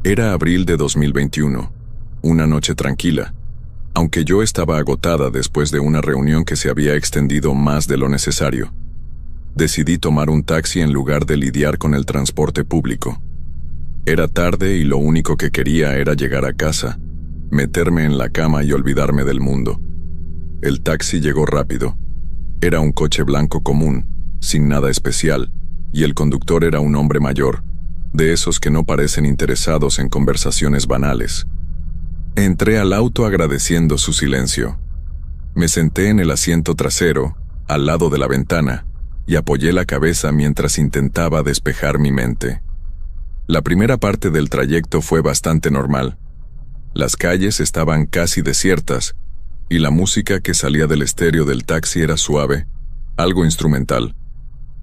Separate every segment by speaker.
Speaker 1: Era abril de 2021, una noche tranquila, aunque yo estaba agotada después de una reunión que se había extendido más de lo necesario. Decidí tomar un taxi en lugar de lidiar con el transporte público. Era tarde y lo único que quería era llegar a casa, meterme en la cama y olvidarme del mundo. El taxi llegó rápido. Era un coche blanco común, sin nada especial, y el conductor era un hombre mayor, de esos que no parecen interesados en conversaciones banales. Entré al auto agradeciendo su silencio. Me senté en el asiento trasero, al lado de la ventana, y apoyé la cabeza mientras intentaba despejar mi mente. La primera parte del trayecto fue bastante normal. Las calles estaban casi desiertas, y la música que salía del estéreo del taxi era suave, algo instrumental.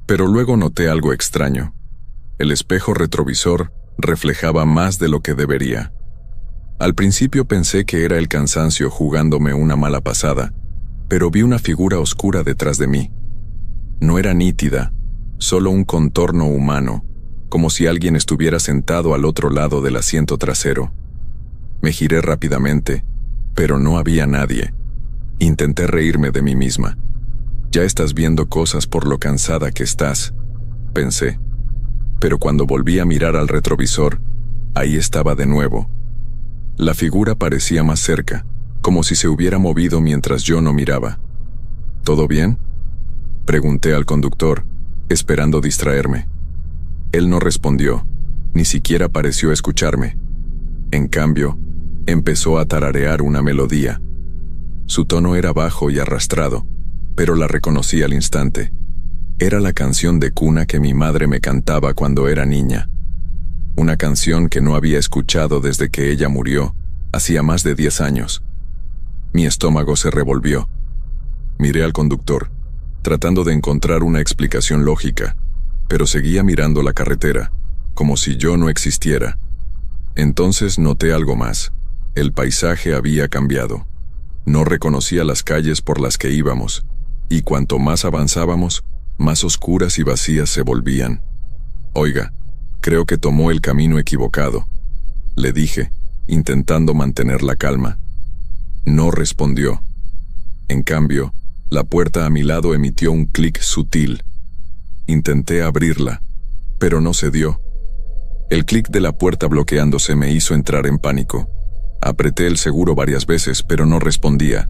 Speaker 1: Pero luego noté algo extraño. El espejo retrovisor reflejaba más de lo que debería. Al principio pensé que era el cansancio jugándome una mala pasada, pero vi una figura oscura detrás de mí. No era nítida, solo un contorno humano, como si alguien estuviera sentado al otro lado del asiento trasero. Me giré rápidamente, pero no había nadie. Intenté reírme de mí misma. Ya estás viendo cosas por lo cansada que estás, pensé. Pero cuando volví a mirar al retrovisor, ahí estaba de nuevo. La figura parecía más cerca, como si se hubiera movido mientras yo no miraba. ¿Todo bien?, pregunté al conductor, esperando distraerme. Él no respondió, ni siquiera pareció escucharme. En cambio, empezó a tararear una melodía. Su tono era bajo y arrastrado, pero la reconocí al instante. Era la canción de cuna que mi madre me cantaba cuando era niña. Una canción que no había escuchado desde que ella murió, hacía más de 10 años. Mi estómago se revolvió. Miré al conductor, tratando de encontrar una explicación lógica, pero seguía mirando la carretera, como si yo no existiera. Entonces noté algo más. El paisaje había cambiado. No reconocía las calles por las que íbamos, y cuanto más avanzábamos, más oscuras y vacías se volvían. Oiga, creo que tomó el camino equivocado, le dije, intentando mantener la calma. No respondió. En cambio, la puerta a mi lado emitió un clic sutil. Intenté abrirla, pero no se dio. El clic de la puerta bloqueándose me hizo entrar en pánico. Apreté el seguro varias veces, pero no respondía.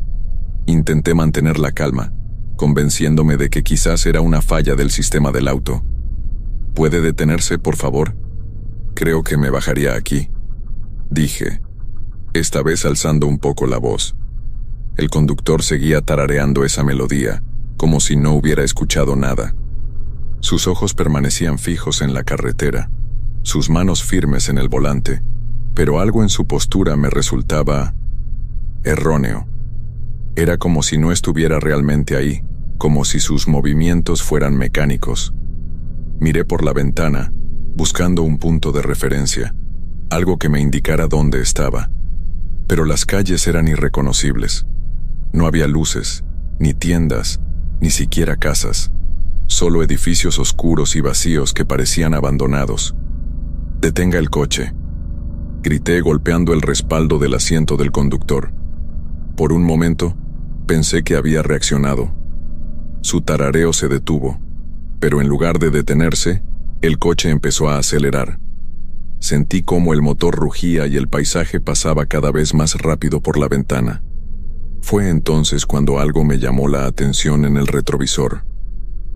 Speaker 1: Intenté mantener la calma, convenciéndome de que quizás era una falla del sistema del auto. ¿Puede detenerse, por favor? Creo que me bajaría aquí, dije, esta vez alzando un poco la voz. El conductor seguía tarareando esa melodía, como si no hubiera escuchado nada. Sus ojos permanecían fijos en la carretera, sus manos firmes en el volante, pero algo en su postura me resultaba erróneo. Era como si no estuviera realmente ahí, como si sus movimientos fueran mecánicos. Miré por la ventana, buscando un punto de referencia, algo que me indicara dónde estaba. Pero las calles eran irreconocibles. No había luces, ni tiendas, ni siquiera casas. Solo edificios oscuros y vacíos que parecían abandonados. «Detenga el coche», grité golpeando el respaldo del asiento del conductor. Por un momento, pensé que había reaccionado. Su tarareo se detuvo, pero en lugar de detenerse, el coche empezó a acelerar. Sentí cómo el motor rugía y el paisaje pasaba cada vez más rápido por la ventana. Fue entonces cuando algo me llamó la atención en el retrovisor.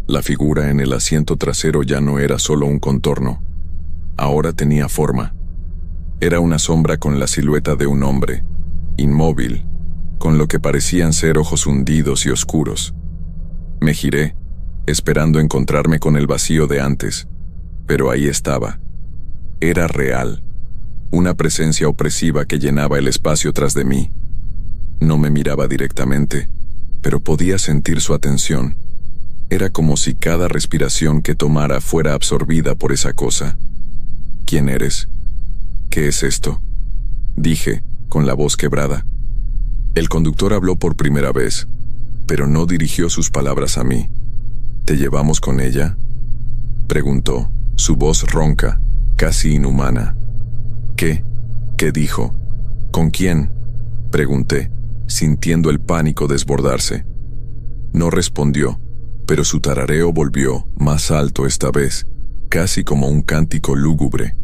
Speaker 1: La figura en el asiento trasero ya no era solo un contorno. Ahora tenía forma. Era una sombra con la silueta de un hombre, inmóvil, con lo que parecían ser ojos hundidos y oscuros. Me giré, esperando encontrarme con el vacío de antes, pero ahí estaba. Era real, una presencia opresiva que llenaba el espacio tras de mí. No me miraba directamente, pero podía sentir su atención. Era como si cada respiración que tomara fuera absorbida por esa cosa. «¿Quién eres? ¿Qué es esto?», dije, con la voz quebrada. El conductor habló por primera vez, pero no dirigió sus palabras a mí. «¿Te llevamos con ella?», preguntó, su voz ronca, casi inhumana. «¿Qué?», ¿Qué dijo? ¿Con quién?, pregunté, sintiendo el pánico desbordarse. No respondió, pero su tarareo volvió, más alto esta vez, casi como un cántico lúgubre.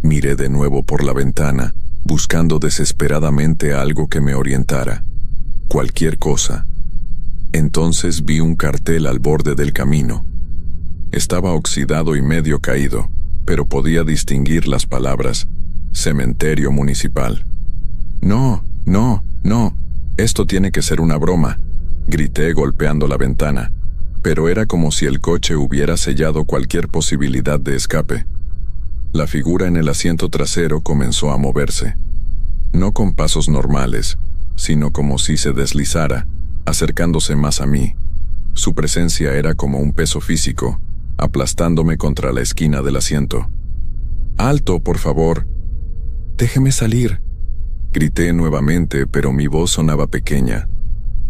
Speaker 1: Miré de nuevo por la ventana, buscando desesperadamente algo que me orientara. Cualquier cosa. Entonces vi un cartel al borde del camino. Estaba oxidado y medio caído, pero podía distinguir las palabras: Cementerio Municipal. No, no, no, esto tiene que ser una broma, grité golpeando la ventana, pero era como si el coche hubiera sellado cualquier posibilidad de escape. La figura en el asiento trasero comenzó a moverse, no con pasos normales, sino como si se deslizara, acercándose más a mí. Su presencia era como un peso físico, aplastándome contra la esquina del asiento. «¡Alto, por favor! ¡Déjeme salir!», grité nuevamente, pero mi voz sonaba pequeña,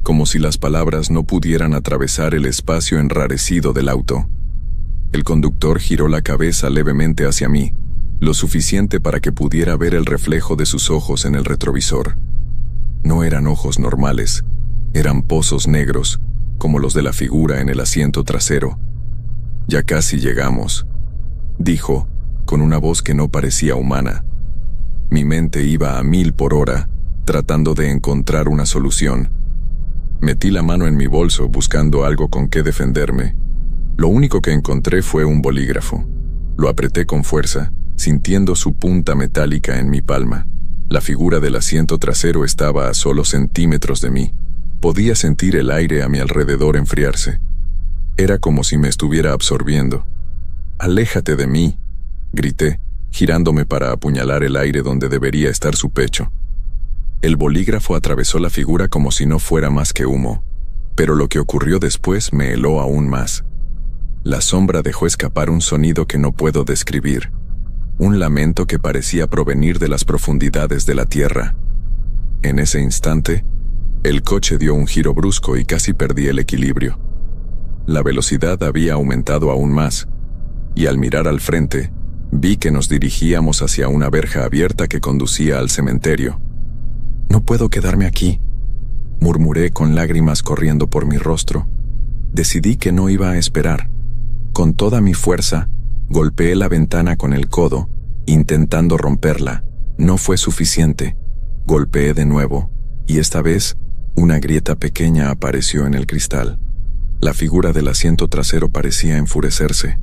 Speaker 1: como si las palabras no pudieran atravesar el espacio enrarecido del auto. El conductor giró la cabeza levemente hacia mí, lo suficiente para que pudiera ver el reflejo de sus ojos en el retrovisor. No eran ojos normales, eran pozos negros, como los de la figura en el asiento trasero. «Ya casi llegamos», dijo, con una voz que no parecía humana. Mi mente iba a 1000 por hora, tratando de encontrar una solución. Metí la mano en mi bolso buscando algo con qué defenderme. Lo único que encontré fue un bolígrafo. Lo apreté con fuerza, sintiendo su punta metálica en mi palma. La figura del asiento trasero estaba a solo centímetros de mí. Podía sentir el aire a mi alrededor enfriarse. Era como si me estuviera absorbiendo. «¡Aléjate de mí!», grité, girándome para apuñalar el aire donde debería estar su pecho. El bolígrafo atravesó la figura como si no fuera más que humo, pero lo que ocurrió después me heló aún más. La sombra dejó escapar un sonido que no puedo describir, un lamento que parecía provenir de las profundidades de la tierra. En ese instante, el coche dio un giro brusco y casi perdí el equilibrio. La velocidad había aumentado aún más, y al mirar al frente, vi que nos dirigíamos hacia una verja abierta que conducía al cementerio. «No puedo quedarme aquí», murmuré con lágrimas corriendo por mi rostro. Decidí que no iba a esperar. Con toda mi fuerza, golpeé la ventana con el codo, intentando romperla. No fue suficiente. Golpeé de nuevo, y esta vez, una grieta pequeña apareció en el cristal. La figura del asiento trasero parecía enfurecerse.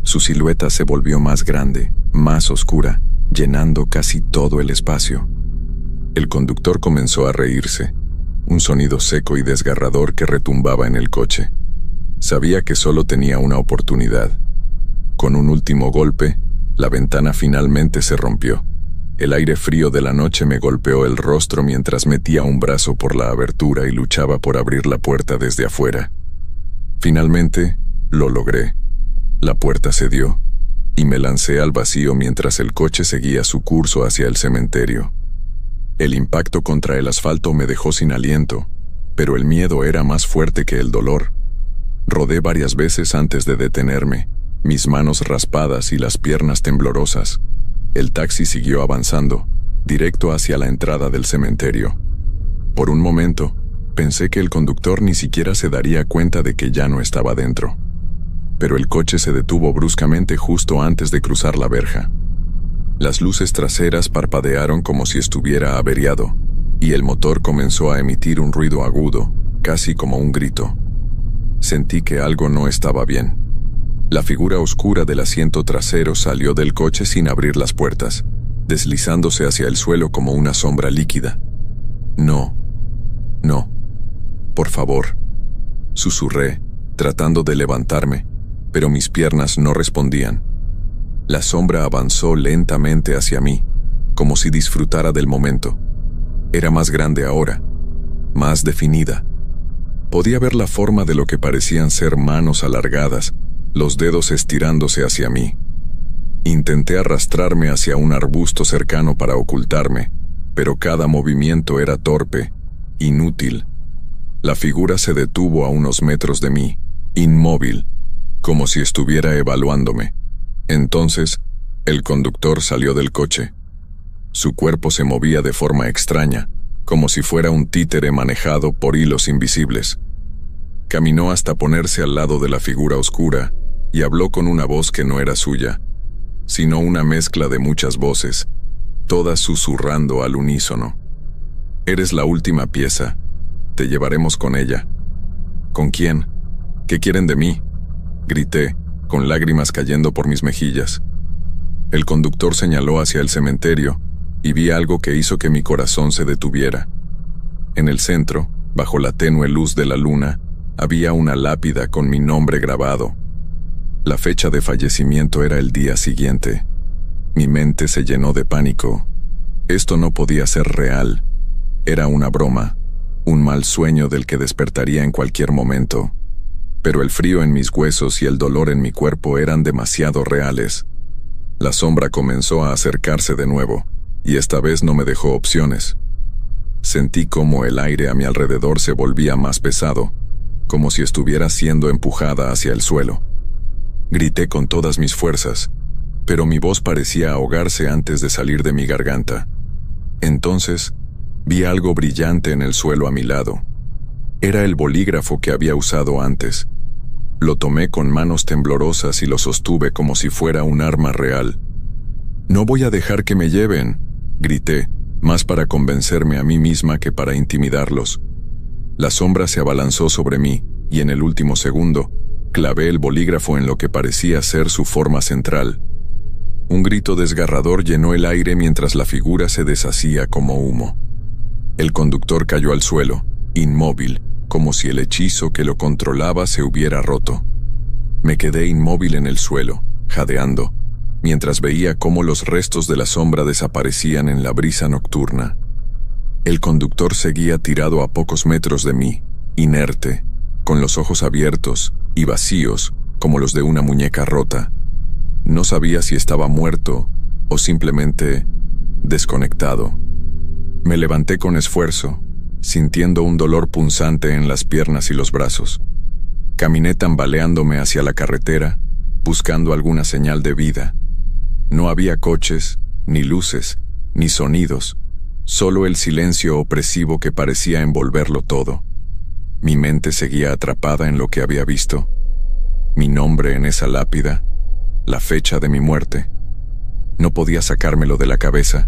Speaker 1: Su silueta se volvió más grande, más oscura, llenando casi todo el espacio. El conductor comenzó a reírse, un sonido seco y desgarrador que retumbaba en el coche. Sabía que solo tenía una oportunidad. Con un último golpe, la ventana finalmente se rompió. El aire frío de la noche me golpeó el rostro mientras metía un brazo por la abertura y luchaba por abrir la puerta desde afuera. Finalmente, lo logré. La puerta cedió, y me lancé al vacío mientras el coche seguía su curso hacia el cementerio. El impacto contra el asfalto me dejó sin aliento, pero el miedo era más fuerte que el dolor. Rodé varias veces antes de detenerme, mis manos raspadas y las piernas temblorosas. El taxi siguió avanzando, directo hacia la entrada del cementerio. Por un momento, pensé que el conductor ni siquiera se daría cuenta de que ya no estaba dentro. Pero el coche se detuvo bruscamente justo antes de cruzar la verja. Las luces traseras parpadearon como si estuviera averiado, y el motor comenzó a emitir un ruido agudo, casi como un grito. Sentí que algo no estaba bien. La figura oscura del asiento trasero salió del coche sin abrir las puertas, deslizándose hacia el suelo como una sombra líquida. «No, no, por favor», susurré, tratando de levantarme, pero mis piernas no respondían. La sombra avanzó lentamente hacia mí, como si disfrutara del momento. Era más grande ahora, más definida. Podía ver la forma de lo que parecían ser manos alargadas, los dedos estirándose hacia mí. Intenté arrastrarme hacia un arbusto cercano para ocultarme, pero cada movimiento era torpe, inútil. La figura se detuvo a unos metros de mí, inmóvil, como si estuviera evaluándome. Entonces, el conductor salió del coche. Su cuerpo se movía de forma extraña, como si fuera un títere manejado por hilos invisibles. Caminó hasta ponerse al lado de la figura oscura y habló con una voz que no era suya, sino una mezcla de muchas voces, todas susurrando al unísono. «Eres la última pieza. Te llevaremos con ella». «¿Con quién? ¿Qué quieren de mí?», grité, con lágrimas cayendo por mis mejillas. El conductor señaló hacia el cementerio y vi algo que hizo que mi corazón se detuviera. En el centro, bajo la tenue luz de la luna, había una lápida con mi nombre grabado. La fecha de fallecimiento era el día siguiente. Mi mente se llenó de pánico. Esto no podía ser real. Era una broma, un mal sueño del que despertaría en cualquier momento. Pero el frío en mis huesos y el dolor en mi cuerpo eran demasiado reales. La sombra comenzó a acercarse de nuevo, y esta vez no me dejó opciones. Sentí como el aire a mi alrededor se volvía más pesado, como si estuviera siendo empujada hacia el suelo. Grité con todas mis fuerzas, pero mi voz parecía ahogarse antes de salir de mi garganta. Entonces, vi algo brillante en el suelo a mi lado. Era el bolígrafo que había usado antes. Lo tomé con manos temblorosas y lo sostuve como si fuera un arma real. «No voy a dejar que me lleven», grité, más para convencerme a mí misma que para intimidarlos. La sombra se abalanzó sobre mí, y en el último segundo, clavé el bolígrafo en lo que parecía ser su forma central. Un grito desgarrador llenó el aire mientras la figura se deshacía como humo. El conductor cayó al suelo, inmóvil, como si el hechizo que lo controlaba se hubiera roto. Me quedé inmóvil en el suelo, jadeando, mientras veía cómo los restos de la sombra desaparecían en la brisa nocturna. El conductor seguía tirado a pocos metros de mí, inerte, con los ojos abiertos y vacíos como los de una muñeca rota. No sabía si estaba muerto o simplemente desconectado. Me levanté con esfuerzo, sintiendo un dolor punzante en las piernas y los brazos. Caminé tambaleándome hacia la carretera, buscando alguna señal de vida. No había coches, ni luces, ni sonidos, solo el silencio opresivo que parecía envolverlo todo. Mi mente seguía atrapada en lo que había visto. Mi nombre en esa lápida, la fecha de mi muerte. No podía sacármelo de la cabeza.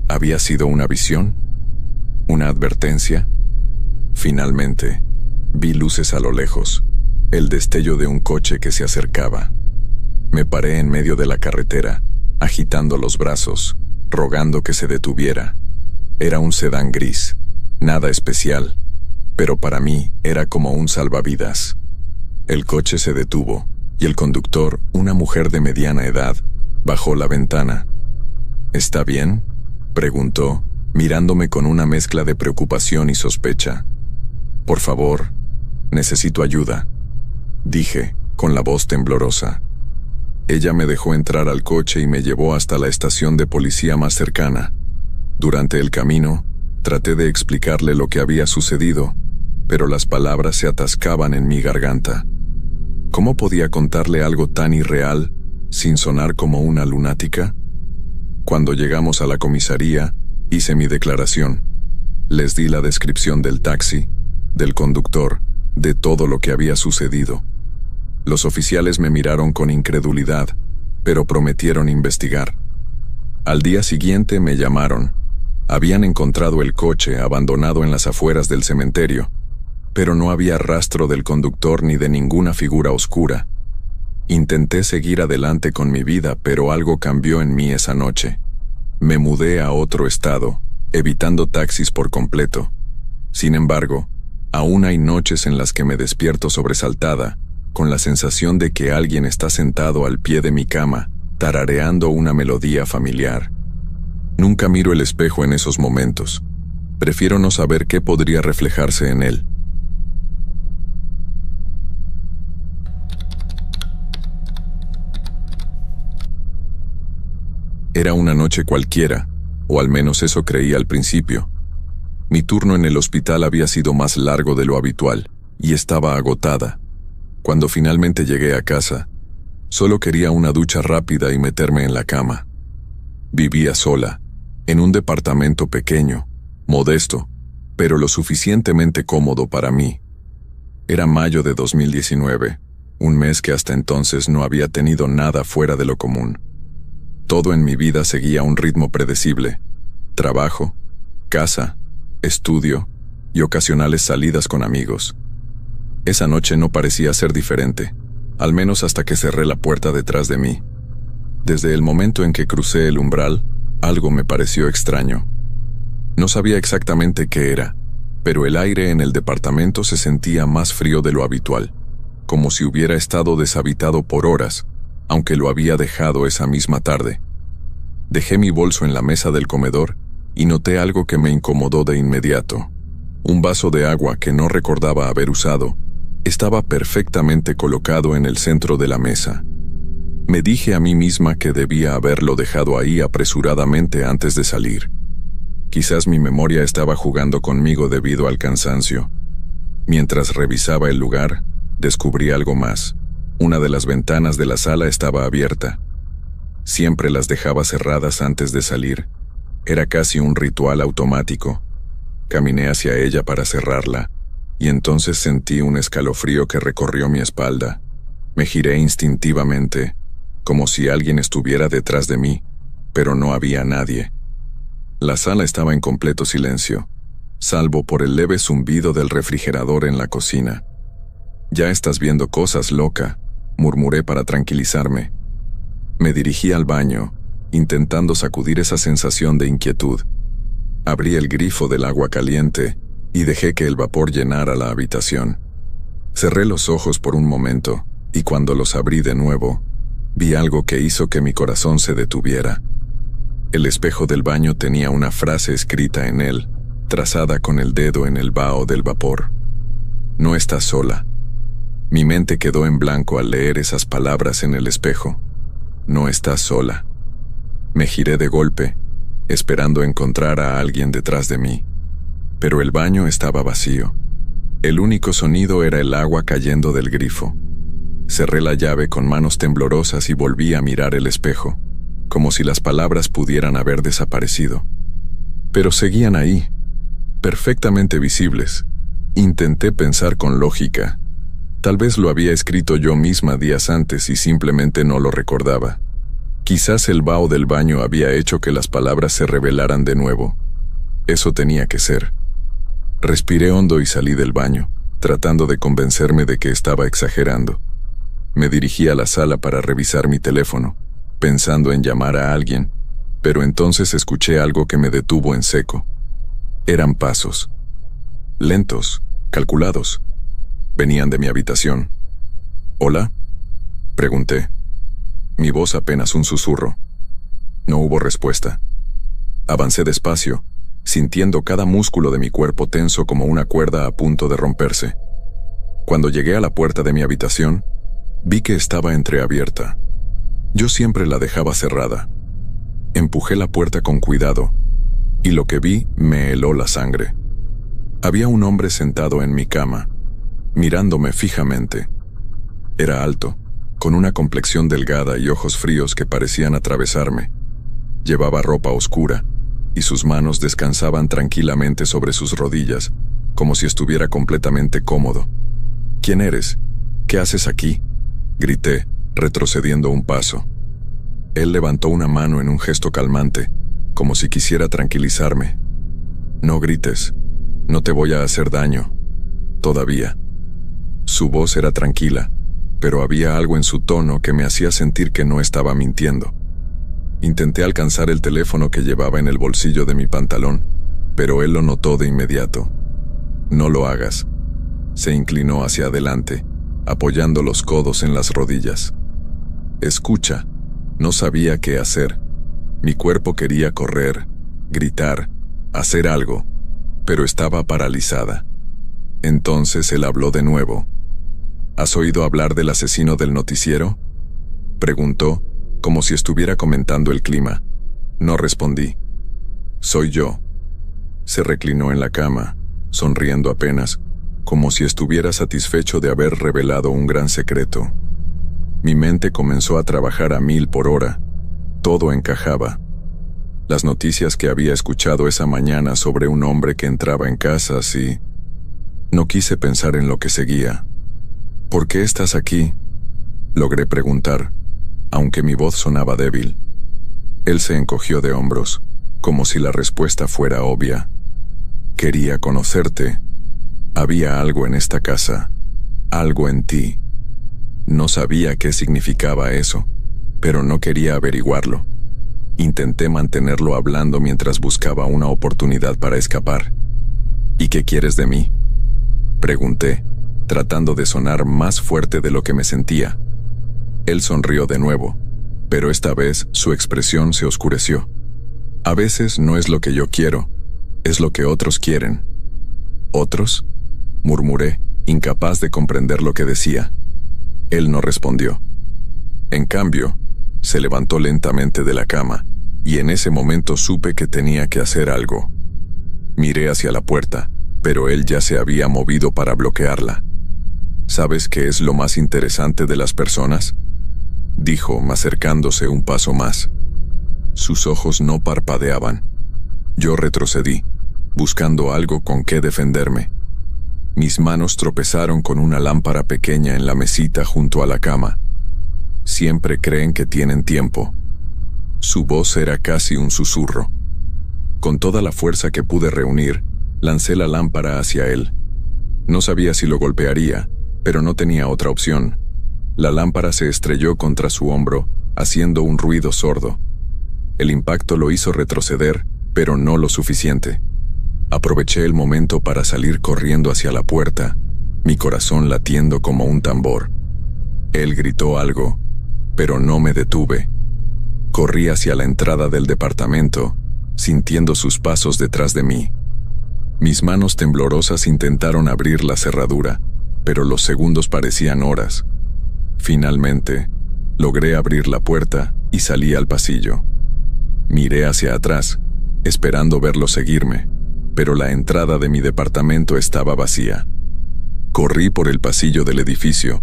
Speaker 1: ¿Había sido una visión? ¿Una advertencia? Finalmente, vi luces a lo lejos, el destello de un coche que se acercaba. Me paré en medio de la carretera, agitando los brazos, rogando que se detuviera. Era un sedán gris, nada especial, pero para mí era como un salvavidas. El coche se detuvo, y el conductor, una mujer de mediana edad, bajó la ventana. «¿Está bien?», preguntó, mirándome con una mezcla de preocupación y sospecha. «Por favor, necesito ayuda», dije, con la voz temblorosa. Ella me dejó entrar al coche y me llevó hasta la estación de policía más cercana. Durante el camino, traté de explicarle lo que había sucedido, pero las palabras se atascaban en mi garganta. ¿Cómo podía contarle algo tan irreal, sin sonar como una lunática? Cuando llegamos a la comisaría, hice mi declaración. Les di la descripción del taxi, del conductor, de todo lo que había sucedido. Los oficiales me miraron con incredulidad, pero prometieron investigar. Al día siguiente me llamaron. Habían encontrado el coche abandonado en las afueras del cementerio, pero no había rastro del conductor ni de ninguna figura oscura. Intenté seguir adelante con mi vida, pero algo cambió en mí esa noche. Me mudé a otro estado, evitando taxis por completo. Sin embargo, aún hay noches en las que me despierto sobresaltada, con la sensación de que alguien está sentado al pie de mi cama, tarareando una melodía familiar. Nunca miro el espejo en esos momentos. Prefiero no saber qué podría reflejarse en él. Era una noche cualquiera, o al menos eso creía al principio. Mi turno en el hospital había sido más largo de lo habitual, y estaba agotada. Cuando finalmente llegué a casa, solo quería una ducha rápida y meterme en la cama. Vivía sola, en un departamento pequeño, modesto, pero lo suficientemente cómodo para mí. Era mayo de 2019, un mes que hasta entonces no había tenido nada fuera de lo común. Todo en mi vida seguía un ritmo predecible: trabajo, casa, estudio y ocasionales salidas con amigos. Esa noche no parecía ser diferente, al menos hasta que cerré la puerta detrás de mí. Desde el momento en que crucé el umbral, algo me pareció extraño. No sabía exactamente qué era, pero el aire en el departamento se sentía más frío de lo habitual, como si hubiera estado deshabitado por horas, aunque lo había dejado esa misma tarde. Dejé mi bolso en la mesa del comedor y noté algo que me incomodó de inmediato. Un vaso de agua que no recordaba haber usado estaba perfectamente colocado en el centro de la mesa. Me dije a mí misma que debía haberlo dejado ahí apresuradamente antes de salir. Quizás mi memoria estaba jugando conmigo debido al cansancio. Mientras revisaba el lugar, descubrí algo más. Una de las ventanas de la sala estaba abierta. Siempre las dejaba cerradas antes de salir. Era casi un ritual automático. Caminé hacia ella para cerrarla, y entonces sentí un escalofrío que recorrió mi espalda. Me giré instintivamente, como si alguien estuviera detrás de mí, pero no había nadie. La sala estaba en completo silencio, salvo por el leve zumbido del refrigerador en la cocina. «Ya estás viendo cosas, loca», murmuré para tranquilizarme. Me dirigí al baño, intentando sacudir esa sensación de inquietud. Abrí el grifo del agua caliente y dejé que el vapor llenara la habitación. Cerré los ojos por un momento, y cuando los abrí de nuevo, vi algo que hizo que mi corazón se detuviera. El espejo del baño tenía una frase escrita en él, trazada con el dedo en el vaho del vapor. «No estás sola». Mi mente quedó en blanco al leer esas palabras en el espejo. «No estás sola». Me giré de golpe, esperando encontrar a alguien detrás de mí. Pero el baño estaba vacío. El único sonido era el agua cayendo del grifo. Cerré la llave con manos temblorosas y volví a mirar el espejo, como si las palabras pudieran haber desaparecido. Pero seguían ahí, perfectamente visibles. Intenté pensar con lógica. Tal vez lo había escrito yo misma días antes y simplemente no lo recordaba. Quizás el vaho del baño había hecho que las palabras se revelaran de nuevo. Eso tenía que ser. Respiré hondo y salí del baño, tratando de convencerme de que estaba exagerando. Me dirigí a la sala para revisar mi teléfono, pensando en llamar a alguien, pero entonces escuché algo que me detuvo en seco. Eran pasos. Lentos, calculados. Venían de mi habitación. «¿Hola?», pregunté. Mi voz apenas un susurro. No hubo respuesta. Avancé despacio, sintiendo cada músculo de mi cuerpo tenso como una cuerda a punto de romperse. Cuando llegué a la puerta de mi habitación, vi que estaba entreabierta. Yo siempre la dejaba cerrada. Empujé la puerta con cuidado, y lo que vi me heló la sangre. Había un hombre sentado en mi cama, mirándome fijamente. Era alto, con una complexión delgada y ojos fríos que parecían atravesarme. Llevaba ropa oscura, y sus manos descansaban tranquilamente sobre sus rodillas, como si estuviera completamente cómodo. «¿Quién eres? ¿Qué haces aquí?», grité, retrocediendo un paso. Él levantó una mano en un gesto calmante, como si quisiera tranquilizarme. «No grites, no te voy a hacer daño. Todavía». Su voz era tranquila, pero había algo en su tono que me hacía sentir que no estaba mintiendo. Intenté alcanzar el teléfono que llevaba en el bolsillo de mi pantalón, pero él lo notó de inmediato. «No lo hagas». Se inclinó hacia adelante, apoyando los codos en las rodillas. «Escucha». No sabía qué hacer. Mi cuerpo quería correr, gritar, hacer algo, pero estaba paralizada. Entonces él habló de nuevo. «¿Has oído hablar del asesino del noticiero?», preguntó, como si estuviera comentando el clima. No respondí. «Soy yo». Se reclinó en la cama, sonriendo apenas, como si estuviera satisfecho de haber revelado un gran secreto. Mi mente comenzó a trabajar a 1000 por hora. Todo encajaba. las noticias que había escuchado esa mañana sobre un hombre que entraba en casas y... No quise pensar en lo que seguía. ¿Por qué estás aquí?, logré preguntar, aunque mi voz sonaba débil. Él se encogió de hombros, como si la respuesta fuera obvia. Quería conocerte. Había algo en esta casa, algo en ti. No sabía qué significaba eso, pero no quería averiguarlo. Intenté mantenerlo hablando mientras buscaba una oportunidad para escapar. ¿Y qué quieres de mí?, pregunté, tratando de sonar más fuerte de lo que me sentía. Él sonrió de nuevo, pero esta vez su expresión se oscureció. A veces no es lo que yo quiero, es lo que otros quieren. ¿Otros?, murmuré, incapaz de comprender lo que decía. Él no respondió. En cambio, se levantó lentamente de la cama, y en ese momento supe que tenía que hacer algo. Miré hacia la puerta, pero él ya se había movido para bloquearla. ¿Sabes qué es lo más interesante de las personas?, dijo, acercándose un paso más. Sus ojos no parpadeaban. Yo retrocedí, buscando algo con qué defenderme. Mis manos tropezaron con una lámpara pequeña en la mesita junto a la cama. Siempre creen que tienen tiempo. Su voz era casi un susurro. Con toda la fuerza que pude reunir, lancé la lámpara hacia él. No sabía si lo golpearía, pero no tenía otra opción. La lámpara se estrelló contra su hombro, haciendo un ruido sordo. El impacto lo hizo retroceder, pero no lo suficiente. Aproveché el momento para salir corriendo hacia la puerta, mi corazón latiendo como un tambor. Él gritó algo, pero no me detuve. Corrí hacia la entrada del departamento, sintiendo sus pasos detrás de mí. Mis manos temblorosas intentaron abrir la cerradura, pero los segundos parecían horas. Finalmente, logré abrir la puerta y salí al pasillo. Miré hacia atrás, esperando verlo seguirme, pero la entrada de mi departamento estaba vacía. Corrí por el pasillo del edificio,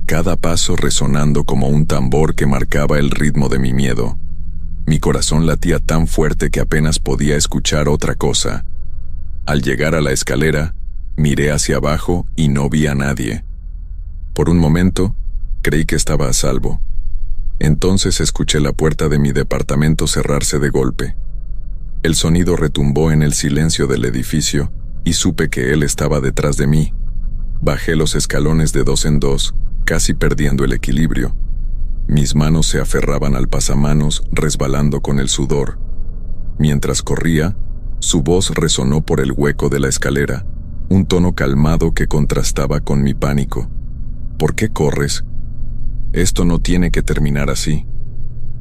Speaker 1: cada paso resonando como un tambor que marcaba el ritmo de mi miedo. Mi corazón latía tan fuerte que apenas podía escuchar otra cosa. Al llegar a la escalera, miré hacia abajo y no vi a nadie. Por un momento, creí que estaba a salvo. Entonces escuché la puerta de mi departamento cerrarse de golpe. El sonido retumbó en el silencio del edificio y supe que él estaba detrás de mí. Bajé los escalones de 2 en 2, casi perdiendo el equilibrio. Mis manos se aferraban al pasamanos, resbalando con el sudor. Mientras corría, su voz resonó por el hueco de la escalera, un tono calmado que contrastaba con mi pánico. ¿Por qué corres? Esto no tiene que terminar así.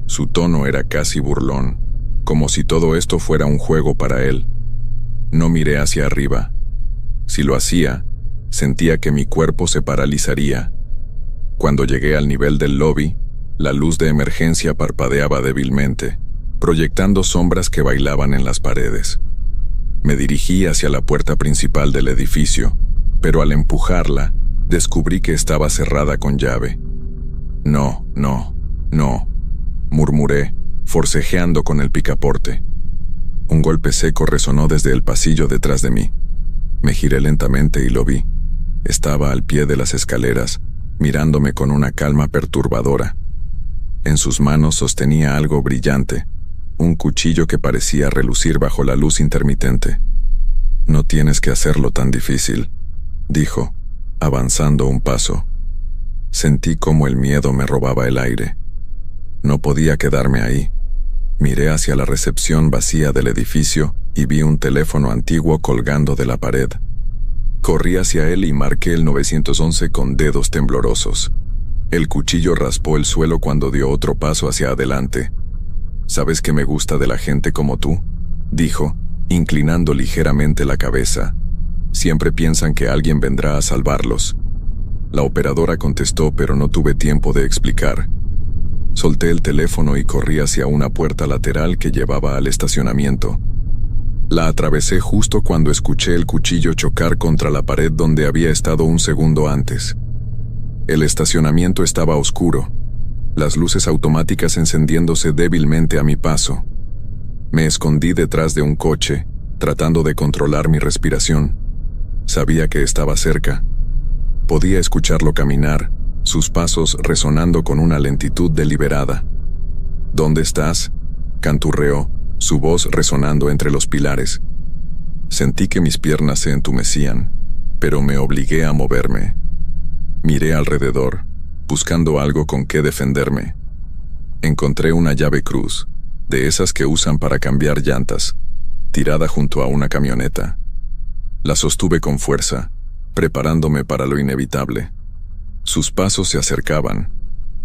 Speaker 1: Su tono era casi burlón, como si todo esto fuera un juego para él. No miré hacia arriba. Si lo hacía, sentía que mi cuerpo se paralizaría. Cuando llegué al nivel del lobby, la luz de emergencia parpadeaba débilmente, proyectando sombras que bailaban en las paredes. Me dirigí hacia la puerta principal del edificio, pero al empujarla, descubrí que estaba cerrada con llave. No, murmuré, forcejeando con el picaporte. Un golpe seco resonó desde el pasillo detrás de mí. Me giré lentamente y lo vi. Estaba al pie de las escaleras, mirándome con una calma perturbadora. En sus manos sostenía algo brillante, un cuchillo que parecía relucir bajo la luz intermitente. «No tienes que hacerlo tan difícil», dijo, avanzando un paso. Sentí como el miedo me robaba el aire. No podía quedarme ahí. Miré hacia la recepción vacía del edificio y vi un teléfono antiguo colgando de la pared. Corrí hacia él y marqué el 911 con dedos temblorosos. El cuchillo raspó el suelo cuando dio otro paso hacia adelante. «¿Sabes qué me gusta de la gente como tú?», dijo, inclinando ligeramente la cabeza. «Siempre piensan que alguien vendrá a salvarlos». La operadora contestó, pero no tuve tiempo de explicar. Solté el teléfono y corrí hacia una puerta lateral que llevaba al estacionamiento. La atravesé justo cuando escuché el cuchillo chocar contra la pared donde había estado un segundo antes. El estacionamiento estaba oscuro, las luces automáticas encendiéndose débilmente a mi paso. Me escondí detrás de un coche, tratando de controlar mi respiración. Sabía que estaba cerca. Podía escucharlo caminar, sus pasos resonando con una lentitud deliberada. ¿Dónde estás?, canturreó, su voz resonando entre los pilares. Sentí que mis piernas se entumecían, pero me obligué a moverme. Miré alrededor, buscando algo con qué defenderme. Encontré una llave cruz, de esas que usan para cambiar llantas, tirada junto a una camioneta. La sostuve con fuerza, preparándome para lo inevitable. Sus pasos se acercaban.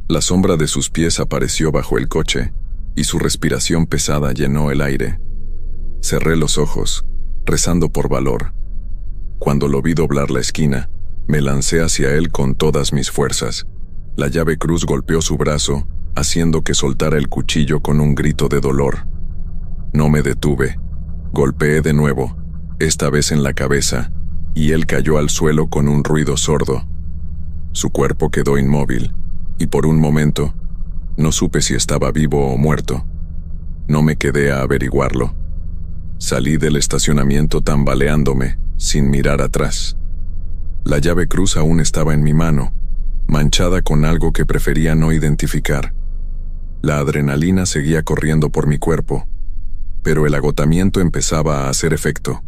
Speaker 1: La sombra de sus pies apareció bajo el coche, y su respiración pesada llenó el aire. Cerré los ojos, rezando por valor. Cuando lo vi doblar la esquina, me lancé hacia él con todas mis fuerzas. La llave cruz golpeó su brazo, haciendo que soltara el cuchillo con un grito de dolor. No me detuve. Golpeé de nuevo, esta vez en la cabeza, y él cayó al suelo con un ruido sordo. Su cuerpo quedó inmóvil, y por un momento, no supe si estaba vivo o muerto. No me quedé a averiguarlo. Salí del estacionamiento tambaleándome, sin mirar atrás. La llave cruz aún estaba en mi mano, manchada con algo que prefería no identificar. La adrenalina seguía corriendo por mi cuerpo, pero el agotamiento empezaba a hacer efecto.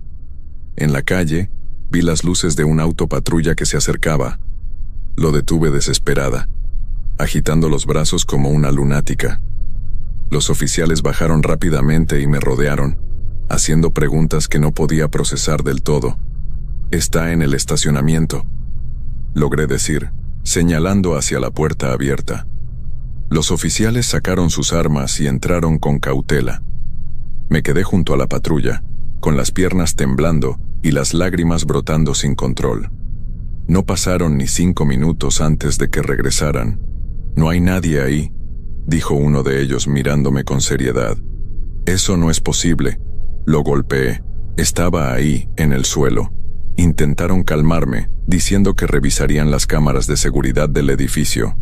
Speaker 1: En la calle, vi las luces de un auto patrulla que se acercaba. Lo detuve desesperada, agitando los brazos como una lunática. Los oficiales bajaron rápidamente y me rodearon, haciendo preguntas que no podía procesar del todo. «Está en el estacionamiento», logré decir, señalando hacia la puerta abierta. Los oficiales sacaron sus armas y entraron con cautela. Me quedé junto a la patrulla, con las piernas temblando y las lágrimas brotando sin control. No pasaron ni 5 minutos antes de que regresaran. «No hay nadie ahí», dijo uno de ellos mirándome con seriedad. «Eso no es posible». Lo golpeé. Estaba ahí, en el suelo. Intentaron calmarme, diciendo que revisarían las cámaras de seguridad del edificio.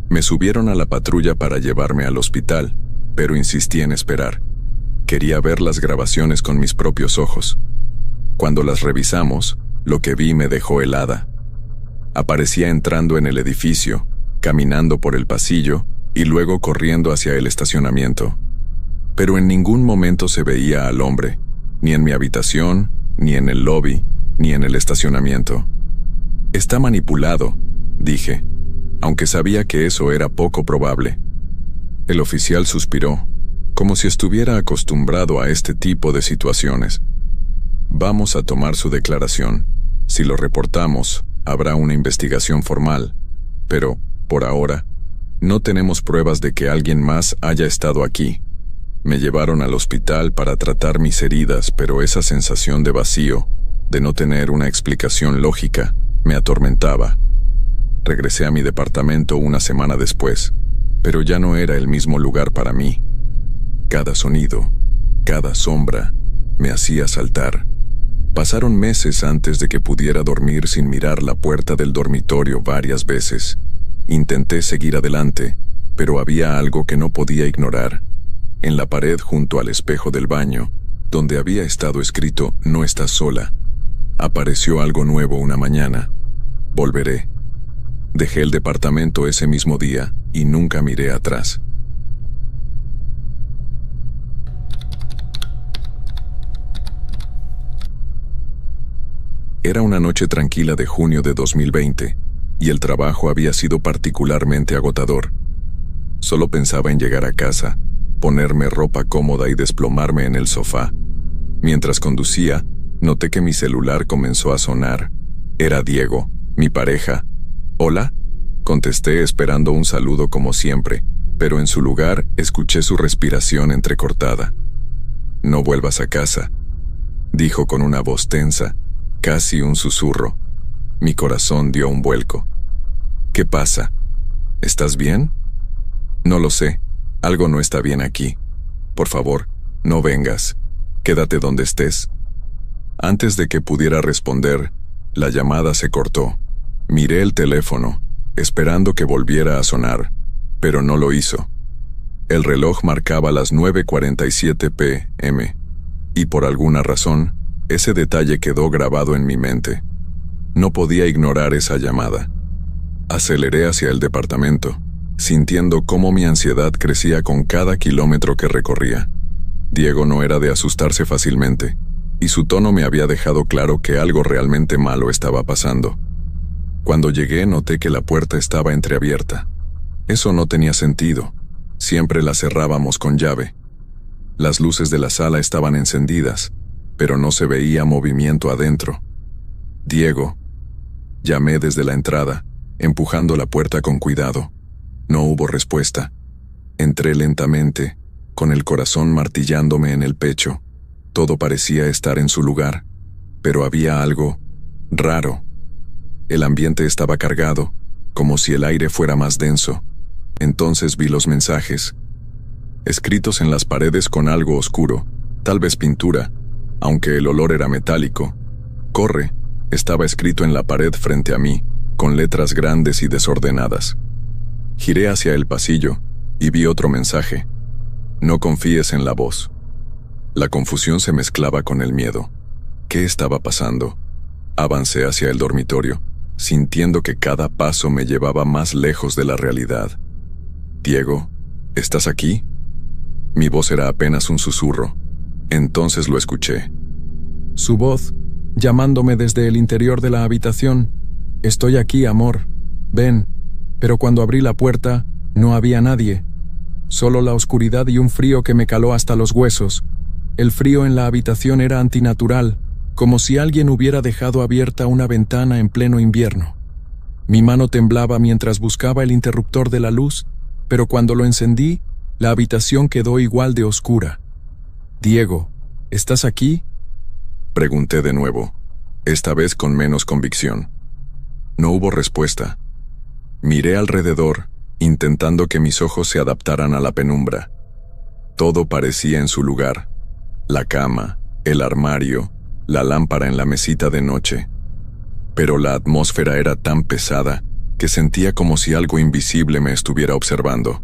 Speaker 1: Me subieron a la patrulla para llevarme al hospital, pero insistí en esperar. Quería ver las grabaciones con mis propios ojos. Cuando las revisamos, lo que vi me dejó helada. Aparecía entrando en el edificio, caminando por el pasillo y luego corriendo hacia el estacionamiento. Pero en ningún momento se veía al hombre, ni en mi habitación, ni en el lobby, ni en el estacionamiento. «Está manipulado», dije, aunque sabía que eso era poco probable. El oficial suspiró, como si estuviera acostumbrado a este tipo de situaciones. «Vamos a tomar su declaración. Si lo reportamos, habrá una investigación formal. Pero, por ahora, no tenemos pruebas de que alguien más haya estado aquí». Me llevaron al hospital para tratar mis heridas, pero esa sensación de vacío, de no tener una explicación lógica, me atormentaba. Regresé a mi departamento una semana después, pero ya no era el mismo lugar para mí. Cada sonido, cada sombra, me hacía saltar. Pasaron meses antes de que pudiera dormir sin mirar la puerta del dormitorio varias veces. Intenté seguir adelante, pero había algo que no podía ignorar. En la pared junto al espejo del baño, donde había estado escrito «No estás sola», apareció algo nuevo una mañana. «Volveré». Dejé el departamento ese mismo día y nunca miré atrás. Era una noche tranquila de junio de 2020, y el trabajo había sido particularmente agotador. Solo pensaba en llegar a casa, ponerme ropa cómoda y desplomarme en el sofá. Mientras conducía, noté que mi celular comenzó a sonar. Era Diego, mi pareja. «¿Hola?», contesté esperando un saludo como siempre, pero en su lugar escuché su respiración entrecortada. «No vuelvas a casa», dijo con una voz tensa, casi un susurro. Mi corazón dio un vuelco. «¿Qué pasa? ¿Estás bien?» «No lo sé. Algo no está bien aquí. Por favor, no vengas. Quédate donde estés». Antes de que pudiera responder, la llamada se cortó. Miré el teléfono, esperando que volviera a sonar, pero no lo hizo. El reloj marcaba las 9:47 p.m. y por alguna razón, ese detalle quedó grabado en mi mente. No podía ignorar esa llamada. Aceleré hacia el departamento, sintiendo cómo mi ansiedad crecía con cada kilómetro que recorría. Diego no era de asustarse fácilmente, y su tono me había dejado claro que algo realmente malo estaba pasando. Cuando llegué noté que la puerta estaba entreabierta. Eso no tenía sentido. Siempre la cerrábamos con llave. Las luces de la sala estaban encendidas, pero no se veía movimiento adentro. Diego. Llamé desde la entrada, empujando la puerta con cuidado. No hubo respuesta. Entré lentamente, con el corazón martillándome en el pecho. Todo parecía estar en su lugar, pero había algo raro. El ambiente estaba cargado, como si el aire fuera más denso. Entonces vi los mensajes, escritos en las paredes con algo oscuro, tal vez pintura, aunque el olor era metálico. Corre, estaba escrito en la pared frente a mí, con letras grandes y desordenadas. Giré hacia el pasillo y vi otro mensaje. No confíes en la voz. La confusión se mezclaba con el miedo. ¿Qué estaba pasando? Avancé hacia el dormitorio, sintiendo que cada paso me llevaba más lejos de la realidad. Diego, ¿estás aquí? Mi voz era apenas un susurro. Entonces lo escuché.
Speaker 2: Su voz, llamándome desde el interior de la habitación. Estoy aquí, amor. Ven. Pero cuando abrí la puerta, no había nadie. Solo la oscuridad y un frío que me caló hasta los huesos. El frío en la habitación era antinatural, como si alguien hubiera dejado abierta una ventana en pleno invierno. Mi mano temblaba mientras buscaba el interruptor de la luz, pero cuando lo encendí, la habitación quedó igual de oscura. Diego, ¿estás aquí?
Speaker 1: Pregunté de nuevo, esta vez con menos convicción. No hubo respuesta. Miré alrededor, intentando que mis ojos se adaptaran a la penumbra. Todo parecía en su lugar. La cama, el armario, la lámpara en la mesita de noche. Pero la atmósfera era tan pesada que sentía como si algo invisible me estuviera observando.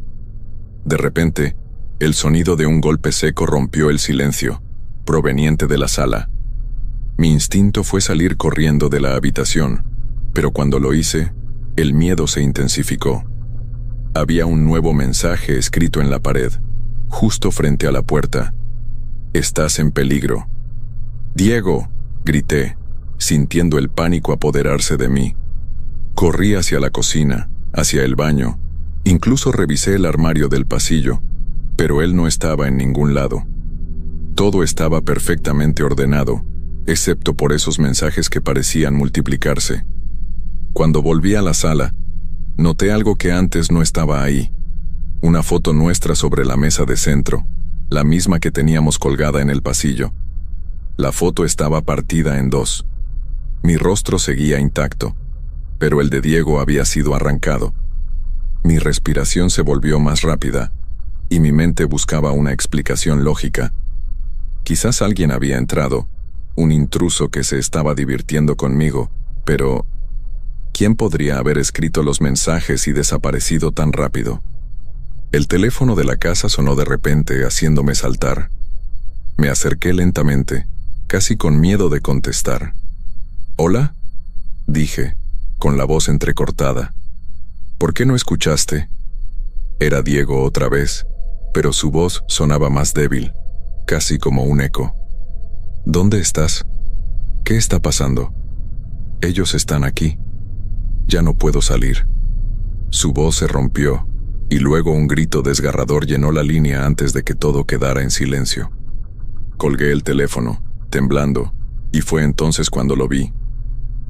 Speaker 1: De repente, el sonido de un golpe seco rompió el silencio, proveniente de la sala. Mi instinto fue salir corriendo de la habitación, pero cuando lo hice, el miedo se intensificó. Había un nuevo mensaje escrito en la pared, justo frente a la puerta. «Estás en peligro». «Diego», grité, sintiendo el pánico apoderarse de mí. Corrí hacia la cocina, hacia el baño, incluso revisé el armario del pasillo, pero él no estaba en ningún lado. Todo estaba perfectamente ordenado, excepto por esos mensajes que parecían multiplicarse. Cuando volví a la sala, noté algo que antes no estaba ahí. Una foto nuestra sobre la mesa de centro, la misma que teníamos colgada en el pasillo. La foto estaba partida en dos. Mi rostro seguía intacto, pero el de Diego había sido arrancado. Mi respiración se volvió más rápida, y mi mente buscaba una explicación lógica. Quizás alguien había entrado, un intruso que se estaba divirtiendo conmigo, pero ¿quién podría haber escrito los mensajes y desaparecido tan rápido? El teléfono de la casa sonó de repente, haciéndome saltar. Me acerqué lentamente, casi con miedo de contestar. «¿Hola?», dije, con la voz entrecortada. «¿Por qué no escuchaste?». Era Diego otra vez, pero su voz sonaba más débil, casi como un eco. «¿Dónde estás? ¿Qué está pasando?». «Ellos están aquí. Ya no puedo salir». Su voz se rompió, y luego un grito desgarrador llenó la línea antes de que todo quedara en silencio. Colgué el teléfono, temblando, y fue entonces cuando lo vi.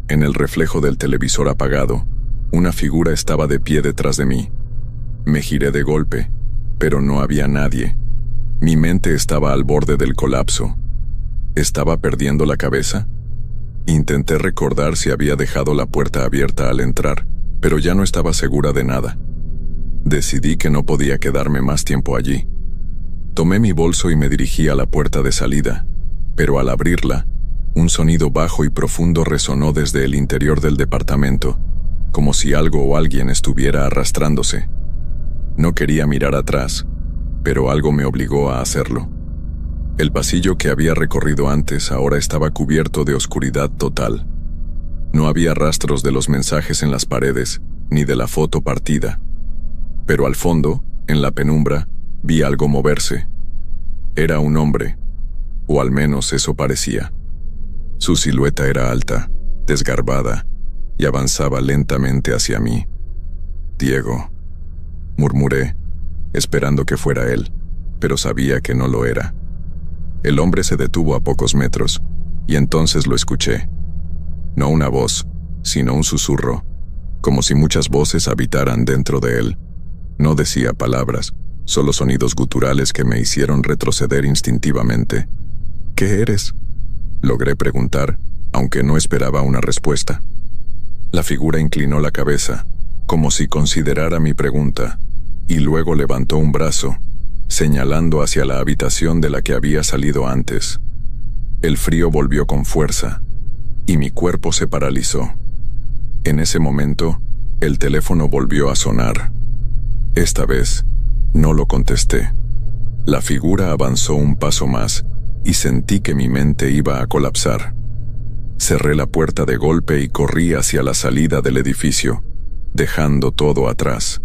Speaker 1: En el reflejo del televisor apagado, una figura estaba de pie detrás de mí. Me giré de golpe, pero no había nadie. Mi mente estaba al borde del colapso. ¿Estaba perdiendo la cabeza? Intenté recordar si había dejado la puerta abierta al entrar, pero ya no estaba segura de nada. Decidí que no podía quedarme más tiempo allí. Tomé mi bolso y me dirigí a la puerta de salida, pero al abrirla, un sonido bajo y profundo resonó desde el interior del departamento, como si algo o alguien estuviera arrastrándose. No quería mirar atrás, pero algo me obligó a hacerlo. El pasillo que había recorrido antes ahora estaba cubierto de oscuridad total. No había rastros de los mensajes en las paredes, ni de la foto partida. Pero al fondo, en la penumbra, vi algo moverse. Era un hombre, o al menos eso parecía. Su silueta era alta, desgarbada, y avanzaba lentamente hacia mí. «Diego», murmuré, esperando que fuera él, pero sabía que no lo era. El hombre se detuvo a pocos metros, y entonces lo escuché. No una voz, sino un susurro, como si muchas voces habitaran dentro de él. No decía palabras, solo sonidos guturales que me hicieron retroceder instintivamente. «¿Qué eres?», logré preguntar, aunque no esperaba una respuesta. La figura inclinó la cabeza, como si considerara mi pregunta, y luego levantó un brazo, señalando hacia la habitación de la que había salido antes. El frío volvió con fuerza, y mi cuerpo se paralizó. En ese momento, el teléfono volvió a sonar. Esta vez, no lo contesté. La figura avanzó un paso más, y sentí que mi mente iba a colapsar. Cerré la puerta de golpe y corrí hacia la salida del edificio, dejando todo atrás.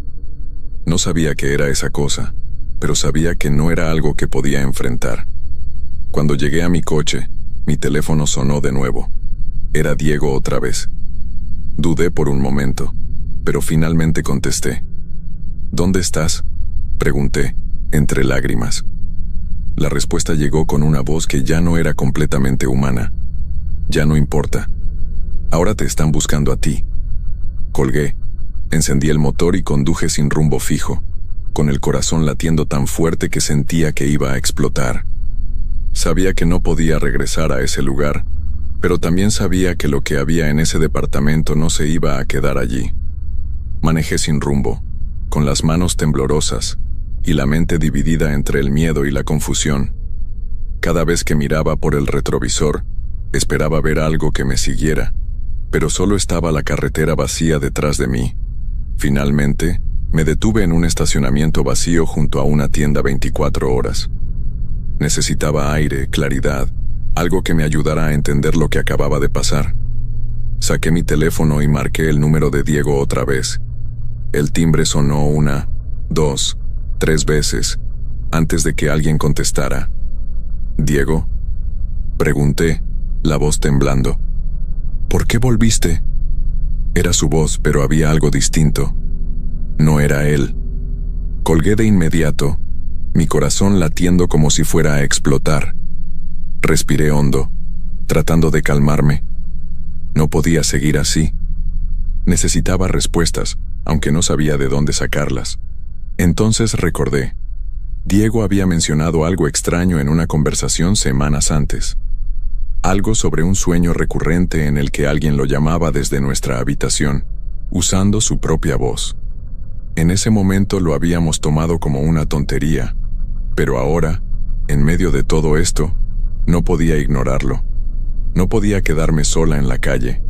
Speaker 1: No sabía qué era esa cosa, pero sabía que no era algo que podía enfrentar. Cuando llegué a mi coche, mi teléfono sonó de nuevo. Era Diego otra vez. Dudé por un momento, pero finalmente contesté. «¿Dónde estás?», pregunté, entre lágrimas. La respuesta llegó con una voz que ya no era completamente humana. «Ya no importa. Ahora te están buscando a ti». Colgué, encendí el motor y conduje sin rumbo fijo, con el corazón latiendo tan fuerte que sentía que iba a explotar. Sabía que no podía regresar a ese lugar, pero también sabía que lo que había en ese departamento no se iba a quedar allí. Manejé sin rumbo, con las manos temblorosas y la mente dividida entre el miedo y la confusión. Cada vez que miraba por el retrovisor, esperaba ver algo que me siguiera, pero solo estaba la carretera vacía detrás de mí. Finalmente, me detuve en un estacionamiento vacío junto a una tienda 24 horas. Necesitaba aire, claridad, algo que me ayudara a entender lo que acababa de pasar. Saqué mi teléfono y marqué el número de Diego otra vez. El timbre sonó 1, 2, 3 veces, antes de que alguien contestara. «¿Diego?», pregunté, la voz temblando. «¿Por qué volviste?». Era su voz, pero había algo distinto. No era él. Colgué de inmediato, mi corazón latiendo como si fuera a explotar. Respiré hondo, tratando de calmarme. No podía seguir así. Necesitaba respuestas, aunque no sabía de dónde sacarlas. Entonces recordé. Diego había mencionado algo extraño en una conversación semanas antes. Algo sobre un sueño recurrente en el que alguien lo llamaba desde nuestra habitación, usando su propia voz. En ese momento lo habíamos tomado como una tontería, pero ahora, en medio de todo esto, no podía ignorarlo. No podía quedarme sola en la calle.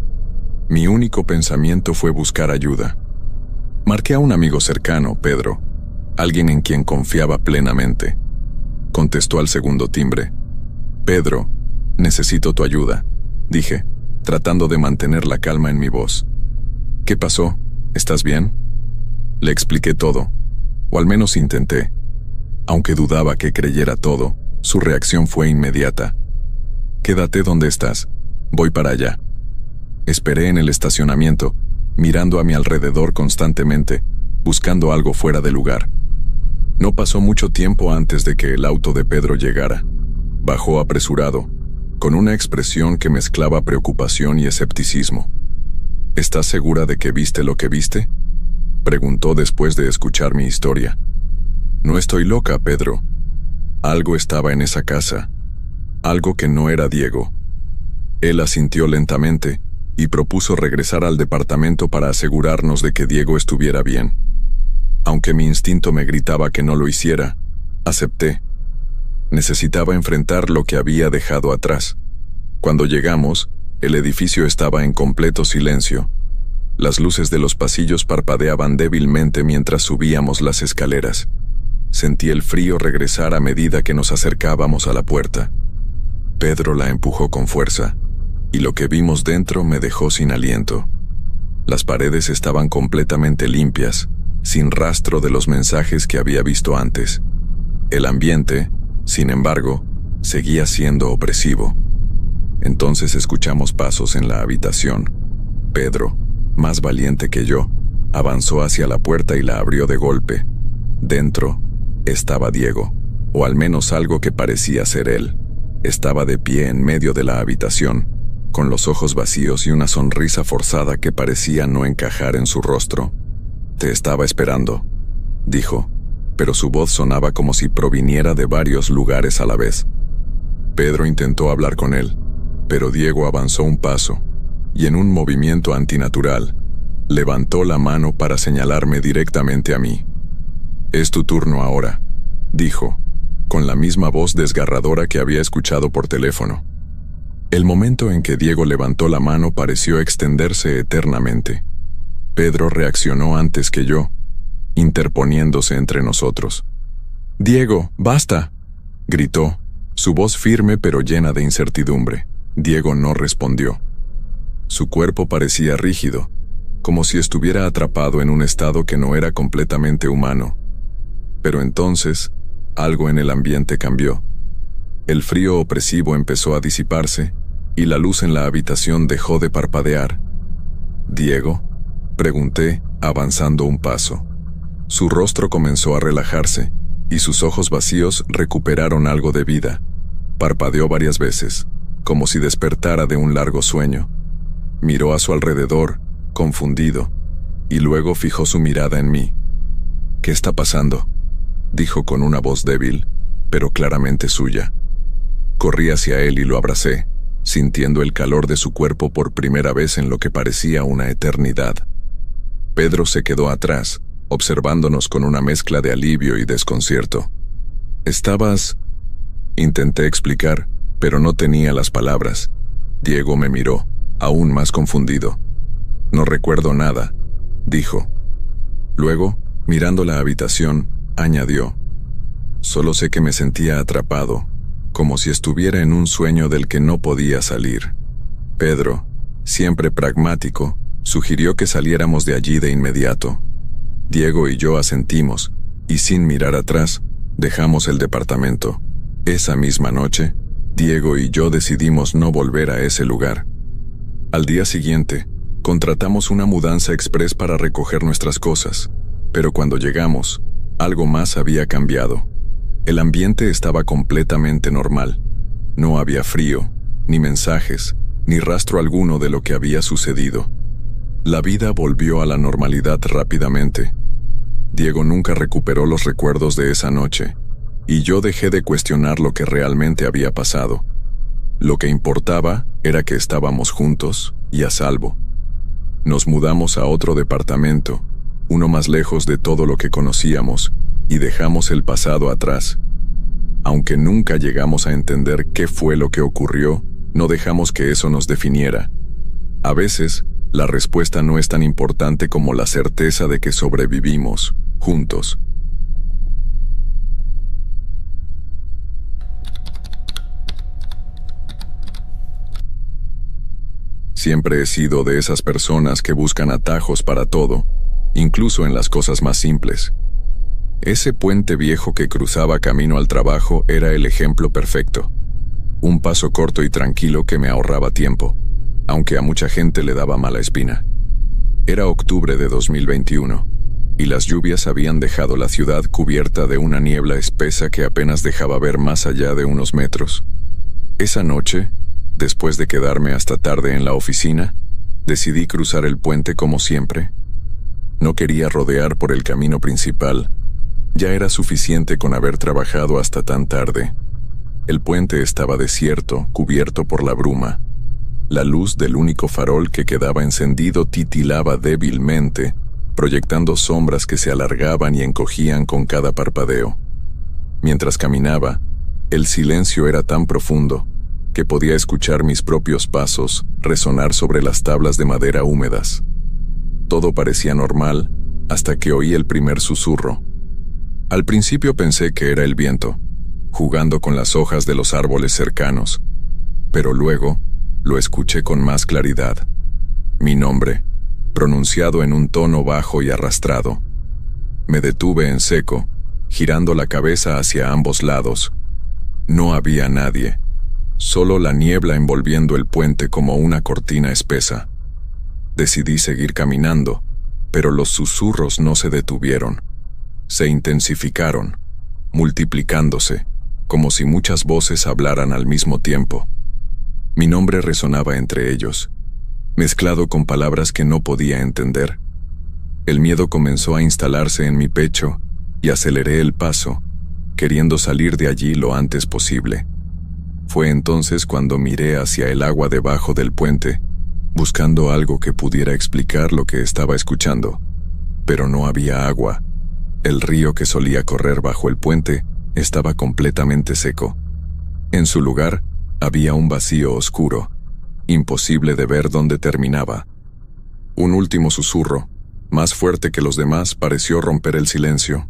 Speaker 1: Mi único pensamiento fue buscar ayuda. Marqué a un amigo cercano, Pedro, alguien en quien confiaba plenamente. Contestó al segundo timbre. «Pedro, necesito tu ayuda», dije, tratando de mantener la calma en mi voz. «¿Qué pasó? ¿Estás bien?». Le expliqué todo, o al menos intenté. Aunque dudaba que creyera todo, su reacción fue inmediata. «Quédate donde estás, voy para allá». Esperé en el estacionamiento, mirando a mi alrededor constantemente, buscando algo fuera de lugar. No pasó mucho tiempo antes de que el auto de Pedro llegara. Bajó apresurado, con una expresión que mezclaba preocupación y escepticismo. «¿Estás segura de que viste lo que viste?», preguntó después de escuchar mi historia. «No estoy loca, Pedro. Algo estaba en esa casa. Algo que no era Diego». Él asintió lentamente y propuso regresar al departamento para asegurarnos de que Diego estuviera bien. Aunque mi instinto me gritaba que no lo hiciera, acepté. Necesitaba enfrentar lo que había dejado atrás. Cuando llegamos, el edificio estaba en completo silencio. Las luces de los pasillos parpadeaban débilmente mientras subíamos las escaleras. Sentí el frío regresar a medida que nos acercábamos a la puerta. Pedro la empujó con fuerza, y lo que vimos dentro me dejó sin aliento. Las paredes estaban completamente limpias, sin rastro de los mensajes que había visto antes. El ambiente, sin embargo, seguía siendo opresivo. Entonces escuchamos pasos en la habitación. Pedro, más valiente que yo, avanzó hacia la puerta y la abrió de golpe. Dentro estaba Diego, o al menos algo que parecía ser él. Estaba de pie en medio de la habitación, con los ojos vacíos y una sonrisa forzada que parecía no encajar en su rostro. «Te estaba esperando», dijo, pero su voz sonaba como si proviniera de varios lugares a la vez. Pedro intentó hablar con él, pero Diego avanzó un paso, y en un movimiento antinatural, levantó la mano para señalarme directamente a mí. «Es tu turno ahora», dijo, con la misma voz desgarradora que había escuchado por teléfono. El momento en que Diego levantó la mano pareció extenderse eternamente. Pedro reaccionó antes que yo, interponiéndose entre nosotros. «Diego, basta», gritó, su voz firme pero llena de incertidumbre. Diego no respondió. Su cuerpo parecía rígido, como si estuviera atrapado en un estado que no era completamente humano. Pero entonces, algo en el ambiente cambió. El frío opresivo empezó a disiparse, y la luz en la habitación dejó de parpadear. «¿Diego?», pregunté, avanzando un paso. Su rostro comenzó a relajarse, y sus ojos vacíos recuperaron algo de vida. Parpadeó varias veces, como si despertara de un largo sueño. Miró a su alrededor, confundido, y luego fijó su mirada en mí. «¿Qué está pasando?», dijo con una voz débil, pero claramente suya. Corrí hacia él y lo abracé, sintiendo el calor de su cuerpo por primera vez en lo que parecía una eternidad. Pedro se quedó atrás, observándonos con una mezcla de alivio y desconcierto. «¿Estabas...?» Intenté explicar, pero no tenía las palabras. Diego me miró, aún más confundido. «No recuerdo nada», dijo. Luego, mirando la habitación, añadió: «Solo sé que me sentía atrapado, como si estuviera en un sueño del que no podía salir». Pedro, siempre pragmático, sugirió que saliéramos de allí de inmediato. Diego y yo asentimos, y sin mirar atrás, dejamos el departamento. Esa misma noche, Diego y yo decidimos no volver a ese lugar. Al día siguiente, contratamos una mudanza express para recoger nuestras cosas, pero cuando llegamos, algo más había cambiado. El ambiente estaba completamente normal. No había frío, ni mensajes, ni rastro alguno de lo que había sucedido. La vida volvió a la normalidad rápidamente. Diego nunca recuperó los recuerdos de esa noche, y yo dejé de cuestionar lo que realmente había pasado. Lo que importaba era que estábamos juntos y a salvo. Nos mudamos a otro departamento, uno más lejos de todo lo que conocíamos, y dejamos el pasado atrás. Aunque nunca llegamos a entender qué fue lo que ocurrió, no dejamos que eso nos definiera. A veces, la respuesta no es tan importante como la certeza de que sobrevivimos, juntos. Siempre he sido de esas personas que buscan atajos para todo, incluso en las cosas más simples. Ese puente viejo que cruzaba camino al trabajo era el ejemplo perfecto. Un paso corto y tranquilo que me ahorraba tiempo, aunque a mucha gente le daba mala espina. Era octubre de 2021, y las lluvias habían dejado la ciudad cubierta de una niebla espesa que apenas dejaba ver más allá de unos metros. Esa noche, después de quedarme hasta tarde en la oficina, decidí cruzar el puente como siempre. No quería rodear por el camino principal. Ya era suficiente con haber trabajado hasta tan tarde. El puente estaba desierto, cubierto por la bruma. La luz del único farol que quedaba encendido titilaba débilmente, proyectando sombras que se alargaban y encogían con cada parpadeo. Mientras caminaba, el silencio era tan profundo que podía escuchar mis propios pasos resonar sobre las tablas de madera húmedas. Todo parecía normal hasta que oí el primer susurro. Al principio pensé que era el viento, jugando con las hojas de los árboles cercanos, pero luego lo escuché con más claridad. Mi nombre, pronunciado en un tono bajo y arrastrado. Me detuve en seco, girando la cabeza hacia ambos lados. No había nadie, solo la niebla envolviendo el puente como una cortina espesa. Decidí seguir caminando, pero los susurros no se detuvieron. Se intensificaron, multiplicándose, como si muchas voces hablaran al mismo tiempo. Mi nombre resonaba entre ellos, mezclado con palabras que no podía entender. El miedo comenzó a instalarse en mi pecho y aceleré el paso, queriendo salir de allí lo antes posible. Fue entonces cuando miré hacia el agua debajo del puente, buscando algo que pudiera explicar lo que estaba escuchando. Pero no había agua. El río que solía correr bajo el puente estaba completamente seco. En su lugar, había un vacío oscuro, imposible de ver dónde terminaba. Un último susurro, más fuerte que los demás, pareció romper el silencio.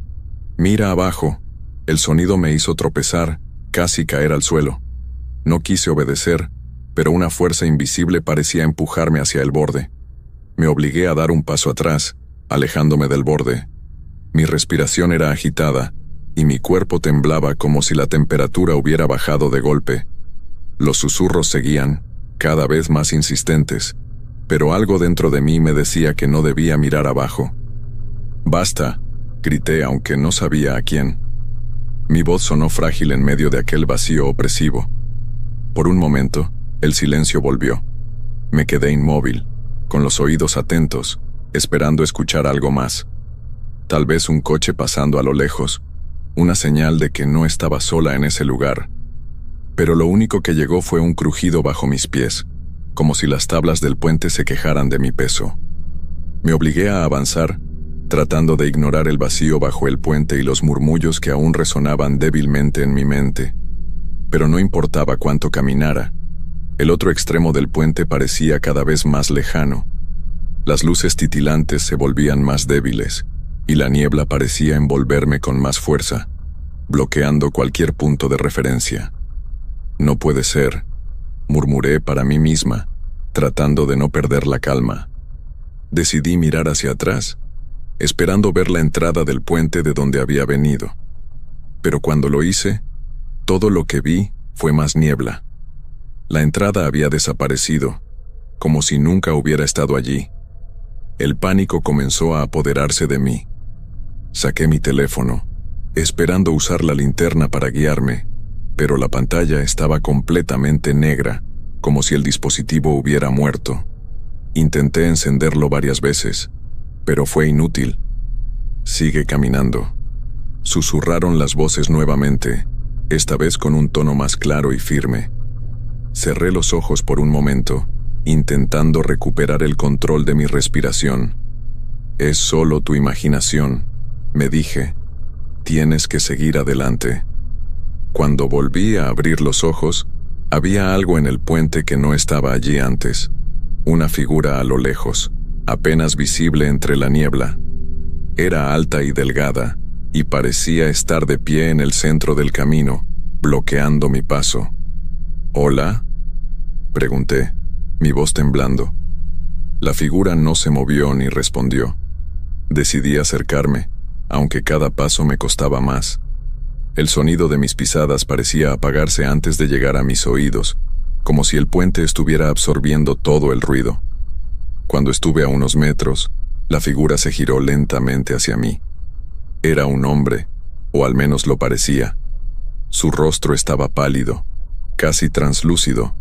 Speaker 1: «Mira abajo». El sonido me hizo tropezar, casi caer al suelo. No quise obedecer, pero una fuerza invisible parecía empujarme hacia el borde. Me obligué a dar un paso atrás, alejándome del borde. Mi respiración era agitada, y mi cuerpo temblaba como si la temperatura hubiera bajado de golpe. Los susurros seguían, cada vez más insistentes, pero algo dentro de mí me decía que no debía mirar abajo. «Basta», grité aunque no sabía a quién. Mi voz sonó frágil en medio de aquel vacío opresivo. Por un momento, el silencio volvió. Me quedé inmóvil, con los oídos atentos, esperando escuchar algo más. Tal vez un coche pasando a lo lejos, una señal de que no estaba sola en ese lugar. Pero lo único que llegó fue un crujido bajo mis pies, como si las tablas del puente se quejaran de mi peso. Me obligué a avanzar, tratando de ignorar el vacío bajo el puente y los murmullos que aún resonaban débilmente en mi mente. Pero no importaba cuánto caminara, el otro extremo del puente parecía cada vez más lejano. Las luces titilantes se volvían más débiles, y la niebla parecía envolverme con más fuerza, bloqueando cualquier punto de referencia. «No puede ser», murmuré para mí misma, tratando de no perder la calma. Decidí mirar hacia atrás, esperando ver la entrada del puente de donde había venido. Pero cuando lo hice, todo lo que vi fue más niebla. La entrada había desaparecido, como si nunca hubiera estado allí. El pánico comenzó a apoderarse de mí. Saqué mi teléfono, esperando usar la linterna para guiarme, pero la pantalla estaba completamente negra, como si el dispositivo hubiera muerto. Intenté encenderlo varias veces, pero fue inútil. «Sigue caminando», susurraron las voces nuevamente, esta vez con un tono más claro y firme. Cerré los ojos por un momento, intentando recuperar el control de mi respiración. «Es solo tu imaginación», me dije. «Tienes que seguir adelante». Cuando volví a abrir los ojos, había algo en el puente que no estaba allí antes. Una figura a lo lejos, apenas visible entre la niebla. Era alta y delgada, y parecía estar de pie en el centro del camino, bloqueando mi paso. «¿Hola?», pregunté, mi voz temblando. La figura no se movió ni respondió. Decidí acercarme, aunque cada paso me costaba más. El sonido de mis pisadas parecía apagarse antes de llegar a mis oídos, como si el puente estuviera absorbiendo todo el ruido. Cuando estuve a unos metros, la figura se giró lentamente hacia mí. Era un hombre, o al menos lo parecía. Su rostro estaba pálido, casi translúcido,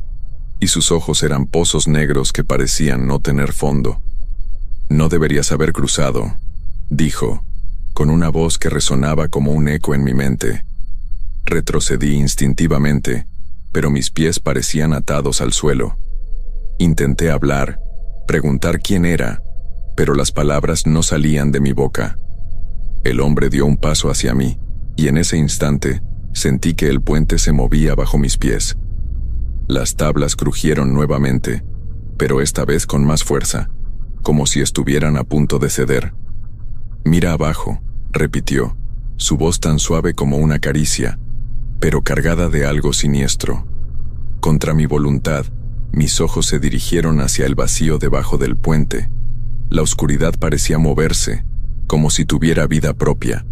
Speaker 1: y sus ojos eran pozos negros que parecían no tener fondo. «No deberías haber cruzado», dijo, con una voz que resonaba como un eco en mi mente. Retrocedí instintivamente, pero mis pies parecían atados al suelo. Intenté hablar, preguntar quién era, pero las palabras no salían de mi boca. El hombre dio un paso hacia mí, y en ese instante sentí que el puente se movía bajo mis pies. Las tablas crujieron nuevamente, pero esta vez con más fuerza, como si estuvieran a punto de ceder. «Mira abajo», repitió, su voz tan suave como una caricia, pero cargada de algo siniestro. Contra mi voluntad, mis ojos se dirigieron hacia el vacío debajo del puente. La oscuridad parecía moverse, como si tuviera vida propia,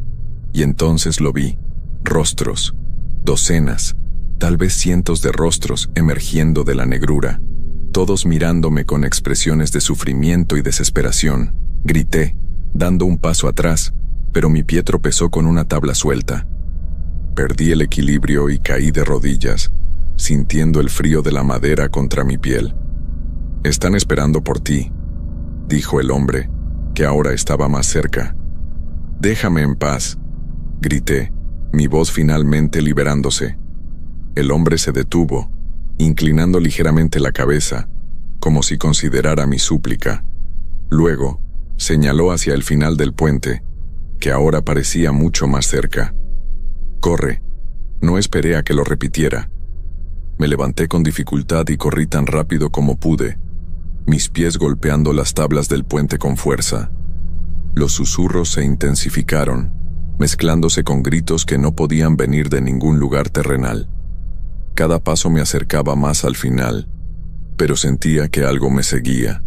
Speaker 1: y entonces lo vi, rostros, docenas, tal vez cientos de rostros emergiendo de la negrura, todos mirándome con expresiones de sufrimiento y desesperación. Grité, dando un paso atrás, pero mi pie tropezó con una tabla suelta. Perdí el equilibrio y caí de rodillas, sintiendo el frío de la madera contra mi piel. «Están esperando por ti», dijo el hombre, que ahora estaba más cerca. «Déjame en paz», grité, mi voz finalmente liberándose. El hombre se detuvo, inclinando ligeramente la cabeza, como si considerara mi súplica. Luego, señaló hacia el final del puente, que ahora parecía mucho más cerca. «Corre». No esperé a que lo repitiera. Me levanté con dificultad y corrí tan rápido como pude, mis pies golpeando las tablas del puente con fuerza. Los susurros se intensificaron, mezclándose con gritos que no podían venir de ningún lugar terrenal. Cada paso me acercaba más al final, pero sentía que algo me seguía.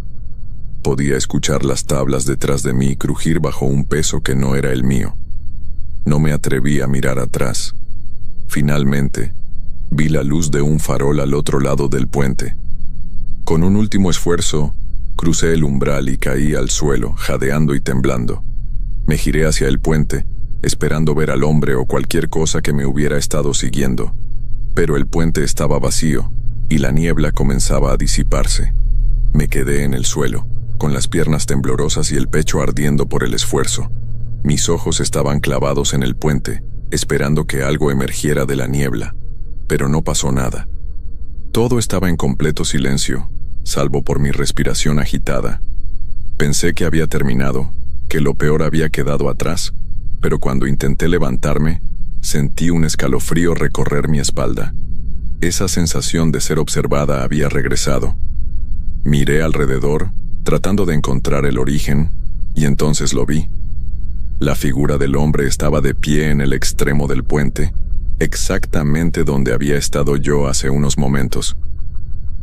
Speaker 1: Podía escuchar las tablas detrás de mí crujir bajo un peso que no era el mío. No me atreví a mirar atrás. Finalmente, vi la luz de un farol al otro lado del puente. Con un último esfuerzo, crucé el umbral y caí al suelo, jadeando y temblando. Me giré hacia el puente, esperando ver al hombre o cualquier cosa que me hubiera estado siguiendo. Pero el puente estaba vacío, y la niebla comenzaba a disiparse. Me quedé en el suelo, con las piernas temblorosas y el pecho ardiendo por el esfuerzo. Mis ojos estaban clavados en el puente, esperando que algo emergiera de la niebla, pero no pasó nada. Todo estaba en completo silencio, salvo por mi respiración agitada. Pensé que había terminado, que lo peor había quedado atrás, pero cuando intenté levantarme, sentí un escalofrío recorrer mi espalda. Esa sensación de ser observada había regresado. Miré alrededor, tratando de encontrar el origen, y entonces lo vi. La figura del hombre estaba de pie en el extremo del puente, exactamente donde había estado yo hace unos momentos.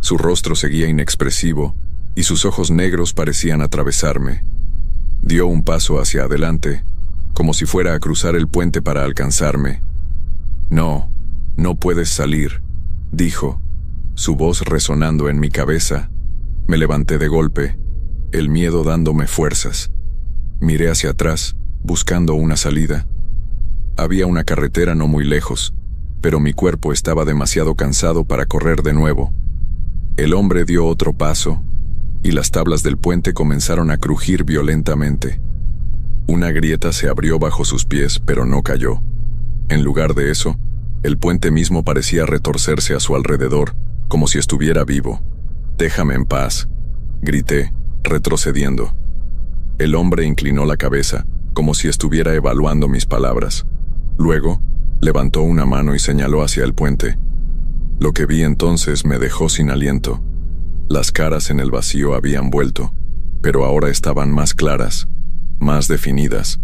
Speaker 1: Su rostro seguía inexpresivo, y sus ojos negros parecían atravesarme. Dio un paso hacia adelante, como si fuera a cruzar el puente para alcanzarme. «No, no puedes salir», dijo, su voz resonando en mi cabeza. Me levanté de golpe, el miedo dándome fuerzas. Miré hacia atrás, buscando una salida. Había una carretera no muy lejos, pero mi cuerpo estaba demasiado cansado para correr de nuevo. El hombre dio otro paso, y las tablas del puente comenzaron a crujir violentamente. Una grieta se abrió bajo sus pies, pero no cayó. En lugar de eso, el puente mismo parecía retorcerse a su alrededor, como si estuviera vivo. «Déjame en paz», grité, retrocediendo. El hombre inclinó la cabeza, como si estuviera evaluando mis palabras. Luego, levantó una mano y señaló hacia el puente. Lo que vi entonces me dejó sin aliento. Las caras en el vacío habían vuelto, pero ahora estaban más claras, más definidas.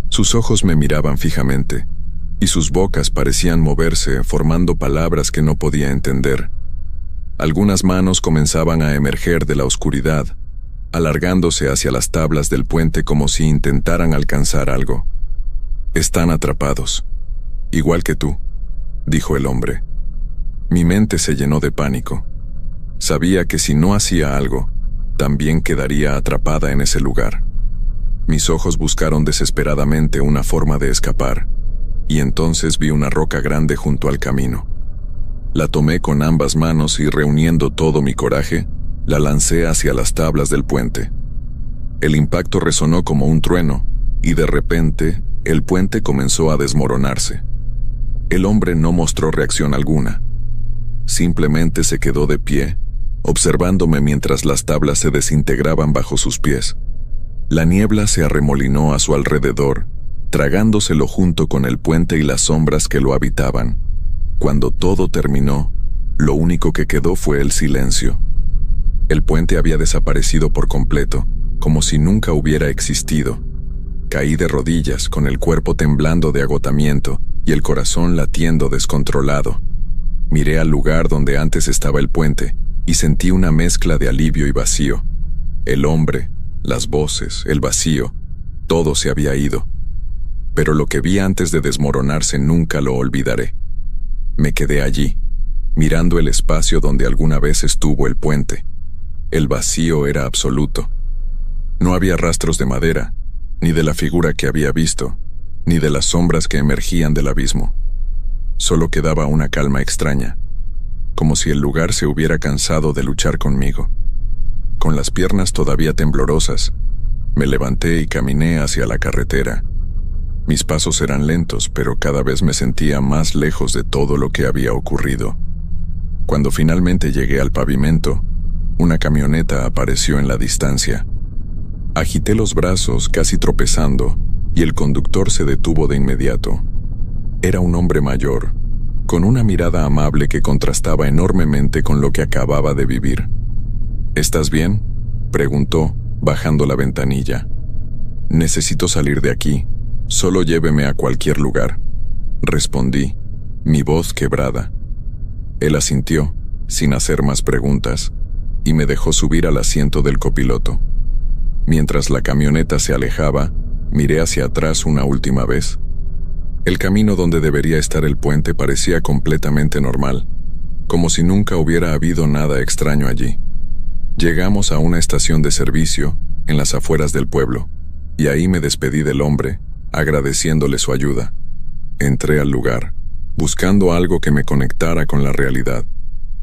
Speaker 1: Sus ojos me miraban fijamente, y sus bocas parecían moverse, formando palabras que no podía entender. Algunas manos comenzaban a emerger de la oscuridad, alargándose hacia las tablas del puente como si intentaran alcanzar algo. «Están atrapados, igual que tú», dijo el hombre. Mi mente se llenó de pánico. Sabía que si no hacía algo, también quedaría atrapada en ese lugar. Mis ojos buscaron desesperadamente una forma de escapar, y entonces vi una roca grande junto al camino. La tomé con ambas manos y, reuniendo todo mi coraje, la lancé hacia las tablas del puente. El impacto resonó como un trueno, y de repente, el puente comenzó a desmoronarse. El hombre no mostró reacción alguna. Simplemente se quedó de pie, observándome mientras las tablas se desintegraban bajo sus pies. La niebla se arremolinó a su alrededor, tragándoselo junto con el puente y las sombras que lo habitaban. Cuando todo terminó, lo único que quedó fue el silencio. El puente había desaparecido por completo, como si nunca hubiera existido. Caí de rodillas, con el cuerpo temblando de agotamiento y el corazón latiendo descontrolado. Miré al lugar donde antes estaba el puente y sentí una mezcla de alivio y vacío. El hombre, las voces, el vacío, todo se había ido. Pero lo que vi antes de desmoronarse nunca lo olvidaré. Me quedé allí, mirando el espacio donde alguna vez estuvo el puente. El vacío era absoluto. No había rastros de madera, ni de la figura que había visto, ni de las sombras que emergían del abismo. Solo quedaba una calma extraña, como si el lugar se hubiera cansado de luchar conmigo. Con las piernas todavía temblorosas, me levanté y caminé hacia la carretera. Mis pasos eran lentos, pero cada vez me sentía más lejos de todo lo que había ocurrido. Cuando finalmente llegué al pavimento, una camioneta apareció en la distancia. Agité los brazos, casi tropezando, y el conductor se detuvo de inmediato. Era un hombre mayor, con una mirada amable que contrastaba enormemente con lo que acababa de vivir. ¿Estás bien?, preguntó, bajando la ventanilla. Necesito salir de aquí. Solo lléveme a cualquier lugar, respondí, mi voz quebrada. Él asintió, sin hacer más preguntas, y me dejó subir al asiento del copiloto. Mientras la camioneta se alejaba, miré hacia atrás una última vez. El camino donde debería estar el puente parecía completamente normal, como si nunca hubiera habido nada extraño allí. Llegamos a una estación de servicio en las afueras del pueblo, y ahí me despedí del hombre, agradeciéndole su ayuda. Entré al lugar, buscando algo que me conectara con la realidad,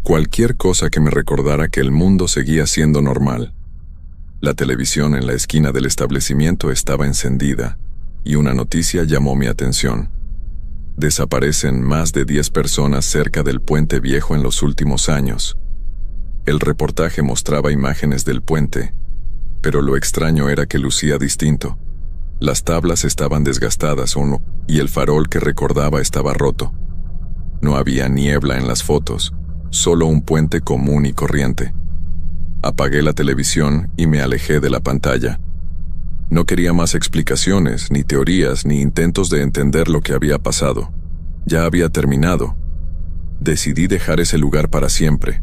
Speaker 1: cualquier cosa que me recordara que el mundo seguía siendo normal. La televisión en la esquina del establecimiento estaba encendida, y una noticia llamó mi atención. Desaparecen más de 10 personas cerca del puente viejo en los últimos años. El reportaje mostraba imágenes del puente, pero lo extraño era que lucía distinto. Las tablas estaban desgastadas y el farol que recordaba estaba roto. No había niebla en las fotos, solo un puente común y corriente. Apagué la televisión y me alejé de la pantalla. No quería más explicaciones, ni teorías, ni intentos de entender lo que había pasado. Ya había terminado. Decidí dejar ese lugar para siempre.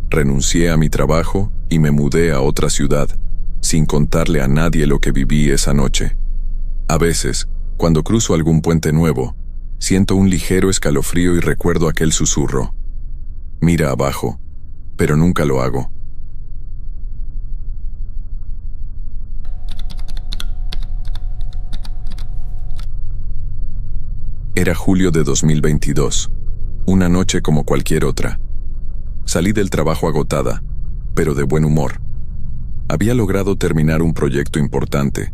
Speaker 1: Renuncié a mi trabajo y me mudé a otra ciudad, sin contarle a nadie lo que viví esa noche. A veces, cuando cruzo algún puente nuevo, siento un ligero escalofrío y recuerdo aquel susurro. Mira abajo, pero nunca lo hago. Era julio de 2022, una noche como cualquier otra. Salí del trabajo agotada, pero de buen humor. Había logrado terminar un proyecto importante,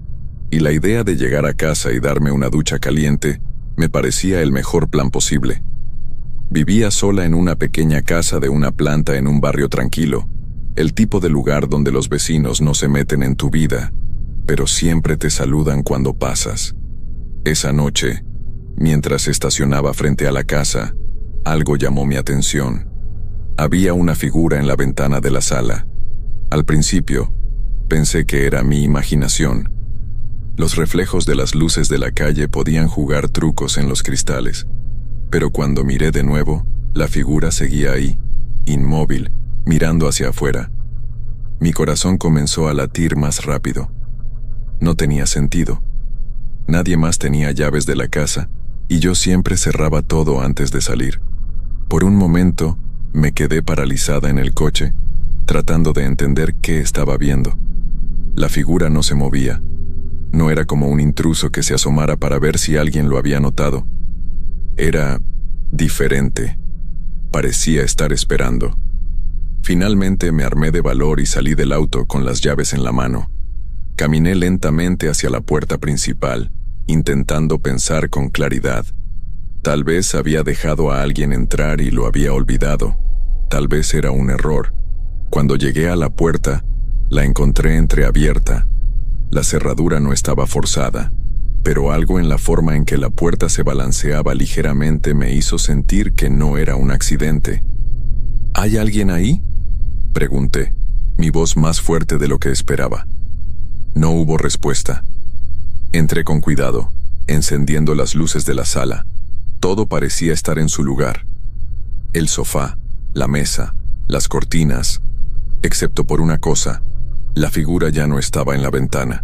Speaker 1: y la idea de llegar a casa y darme una ducha caliente me parecía el mejor plan posible. Vivía sola en una pequeña casa de una planta en un barrio tranquilo, el tipo de lugar donde los vecinos no se meten en tu vida, pero siempre te saludan cuando pasas. Esa noche, mientras estacionaba frente a la casa, algo llamó mi atención. Había una figura en la ventana de la sala. Al principio, pensé que era mi imaginación. Los reflejos de las luces de la calle podían jugar trucos en los cristales, pero cuando miré de nuevo, la figura seguía ahí, inmóvil, mirando hacia afuera. Mi corazón comenzó a latir más rápido. No tenía sentido. Nadie más tenía llaves de la casa, y yo siempre cerraba todo antes de salir. Por un momento, me quedé paralizada en el coche, tratando de entender qué estaba viendo. La figura no se movía. No era como un intruso que se asomara para ver si alguien lo había notado. Era diferente. Parecía estar esperando. Finalmente me armé de valor y salí del auto con las llaves en la mano. Caminé lentamente hacia la puerta principal, intentando pensar con claridad. Tal vez había dejado a alguien entrar y lo había olvidado. Tal vez era un error. Cuando llegué a la puerta, la encontré entreabierta. La cerradura no estaba forzada, pero algo en la forma en que la puerta se balanceaba ligeramente me hizo sentir que no era un accidente. ¿Hay alguien ahí?, pregunté, mi voz más fuerte de lo que esperaba. No hubo respuesta. Entré con cuidado, encendiendo las luces de la sala. Todo parecía estar en su lugar. El sofá, la mesa, las cortinas, excepto por una cosa, la figura ya no estaba en la ventana.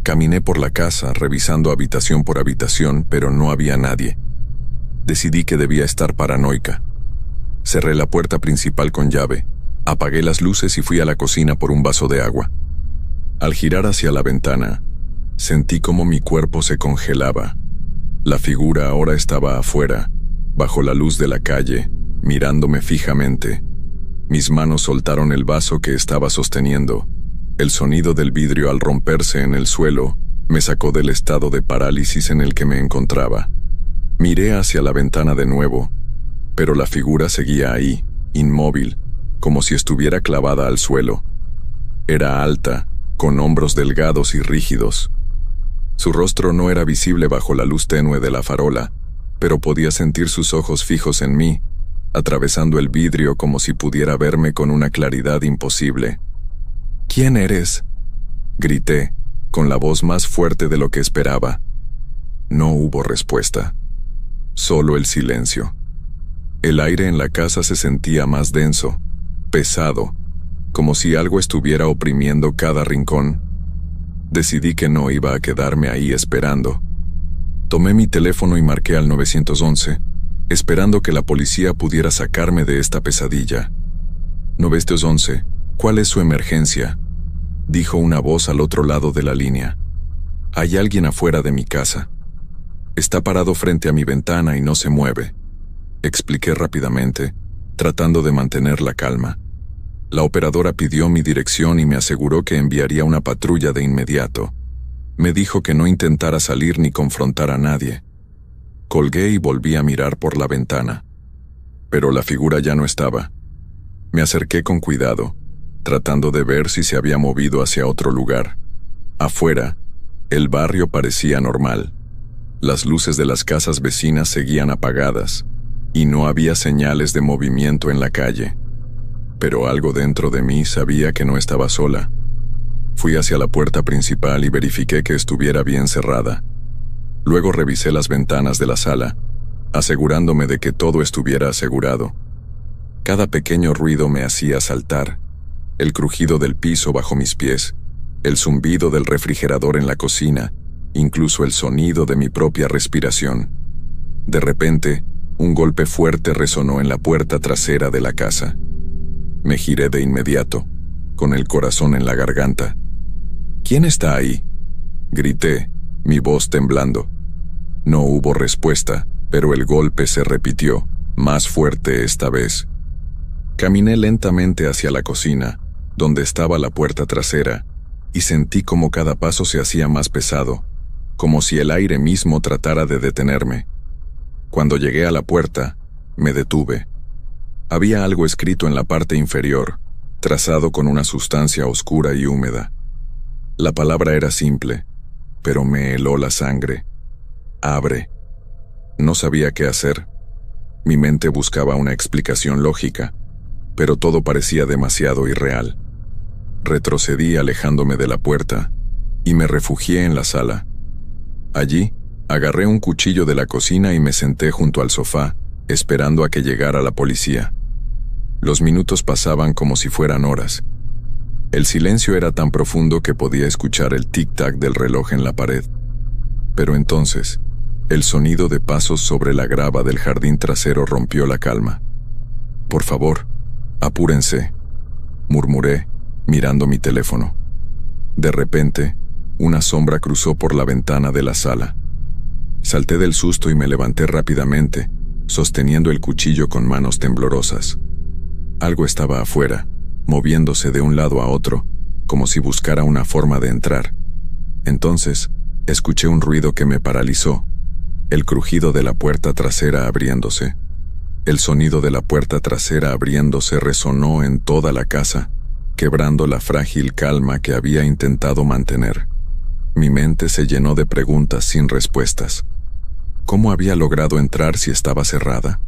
Speaker 1: Caminé por la casa, revisando habitación por habitación, pero no había nadie. Decidí que debía estar paranoica. Cerré la puerta principal con llave, apagué las luces y fui a la cocina por un vaso de agua. Al girar hacia la ventana, sentí como mi cuerpo se congelaba. La figura ahora estaba afuera, bajo la luz de la calle, mirándome fijamente. Mis manos soltaron el vaso que estaba sosteniendo. El sonido del vidrio al romperse en el suelo me sacó del estado de parálisis en el que me encontraba. Miré hacia la ventana de nuevo, pero la figura seguía ahí, inmóvil, como si estuviera clavada al suelo. Era alta, con hombros delgados y rígidos. Su rostro no era visible bajo la luz tenue de la farola, pero podía sentir sus ojos fijos en mí, atravesando el vidrio como si pudiera verme con una claridad imposible. «¿Quién eres?», grité, con la voz más fuerte de lo que esperaba. No hubo respuesta. Solo el silencio. El aire en la casa se sentía más denso, pesado, como si algo estuviera oprimiendo cada rincón. Decidí que no iba a quedarme ahí esperando. Tomé mi teléfono y marqué al 911, esperando que la policía pudiera sacarme de esta pesadilla. 911, ¿cuál es su emergencia?, dijo una voz al otro lado de la línea. Hay alguien afuera de mi casa. Está parado frente a mi ventana y no se mueve, expliqué rápidamente, tratando de mantener la calma. La operadora pidió mi dirección y me aseguró que enviaría una patrulla de inmediato. Me dijo que no intentara salir ni confrontar a nadie. Colgué y volví a mirar por la ventana. Pero la figura ya no estaba. Me acerqué con cuidado, tratando de ver si se había movido hacia otro lugar. Afuera, el barrio parecía normal. Las luces de las casas vecinas seguían apagadas, y no había señales de movimiento en la calle. Pero algo dentro de mí sabía que no estaba sola. Fui hacia la puerta principal y verifiqué que estuviera bien cerrada. Luego revisé las ventanas de la sala, asegurándome de que todo estuviera asegurado. Cada pequeño ruido me hacía saltar. El crujido del piso bajo mis pies, el zumbido del refrigerador en la cocina, incluso el sonido de mi propia respiración. De repente, un golpe fuerte resonó en la puerta trasera de la casa. Me giré de inmediato, con el corazón en la garganta. «¿Quién está ahí?», grité, mi voz temblando. No hubo respuesta, pero el golpe se repitió, más fuerte esta vez. Caminé lentamente hacia la cocina, donde estaba la puerta trasera, y sentí como cada paso se hacía más pesado, como si el aire mismo tratara de detenerme. Cuando llegué a la puerta, me detuve. Había algo escrito en la parte inferior, trazado con una sustancia oscura y húmeda. La palabra era simple, pero me heló la sangre. «Abre». No sabía qué hacer. Mi mente buscaba una explicación lógica, pero todo parecía demasiado irreal. Retrocedí alejándome de la puerta y me refugié en la sala. Allí, agarré un cuchillo de la cocina y me senté junto al sofá, esperando a que llegara la policía. Los minutos pasaban como si fueran horas. El silencio era tan profundo que podía escuchar el tic-tac del reloj en la pared. Pero entonces, el sonido de pasos sobre la grava del jardín trasero rompió la calma. «Por favor, apúrense», murmuré, mirando mi teléfono. De repente, una sombra cruzó por la ventana de la sala. Salté del susto y me levanté rápidamente, sosteniendo el cuchillo con manos temblorosas. Algo estaba afuera, moviéndose de un lado a otro, como si buscara una forma de entrar. Entonces, escuché un ruido que me paralizó, el crujido de la puerta trasera abriéndose. El sonido de la puerta trasera abriéndose resonó en toda la casa, quebrando la frágil calma que había intentado mantener. Mi mente se llenó de preguntas sin respuestas. ¿Cómo había logrado entrar si estaba cerrada?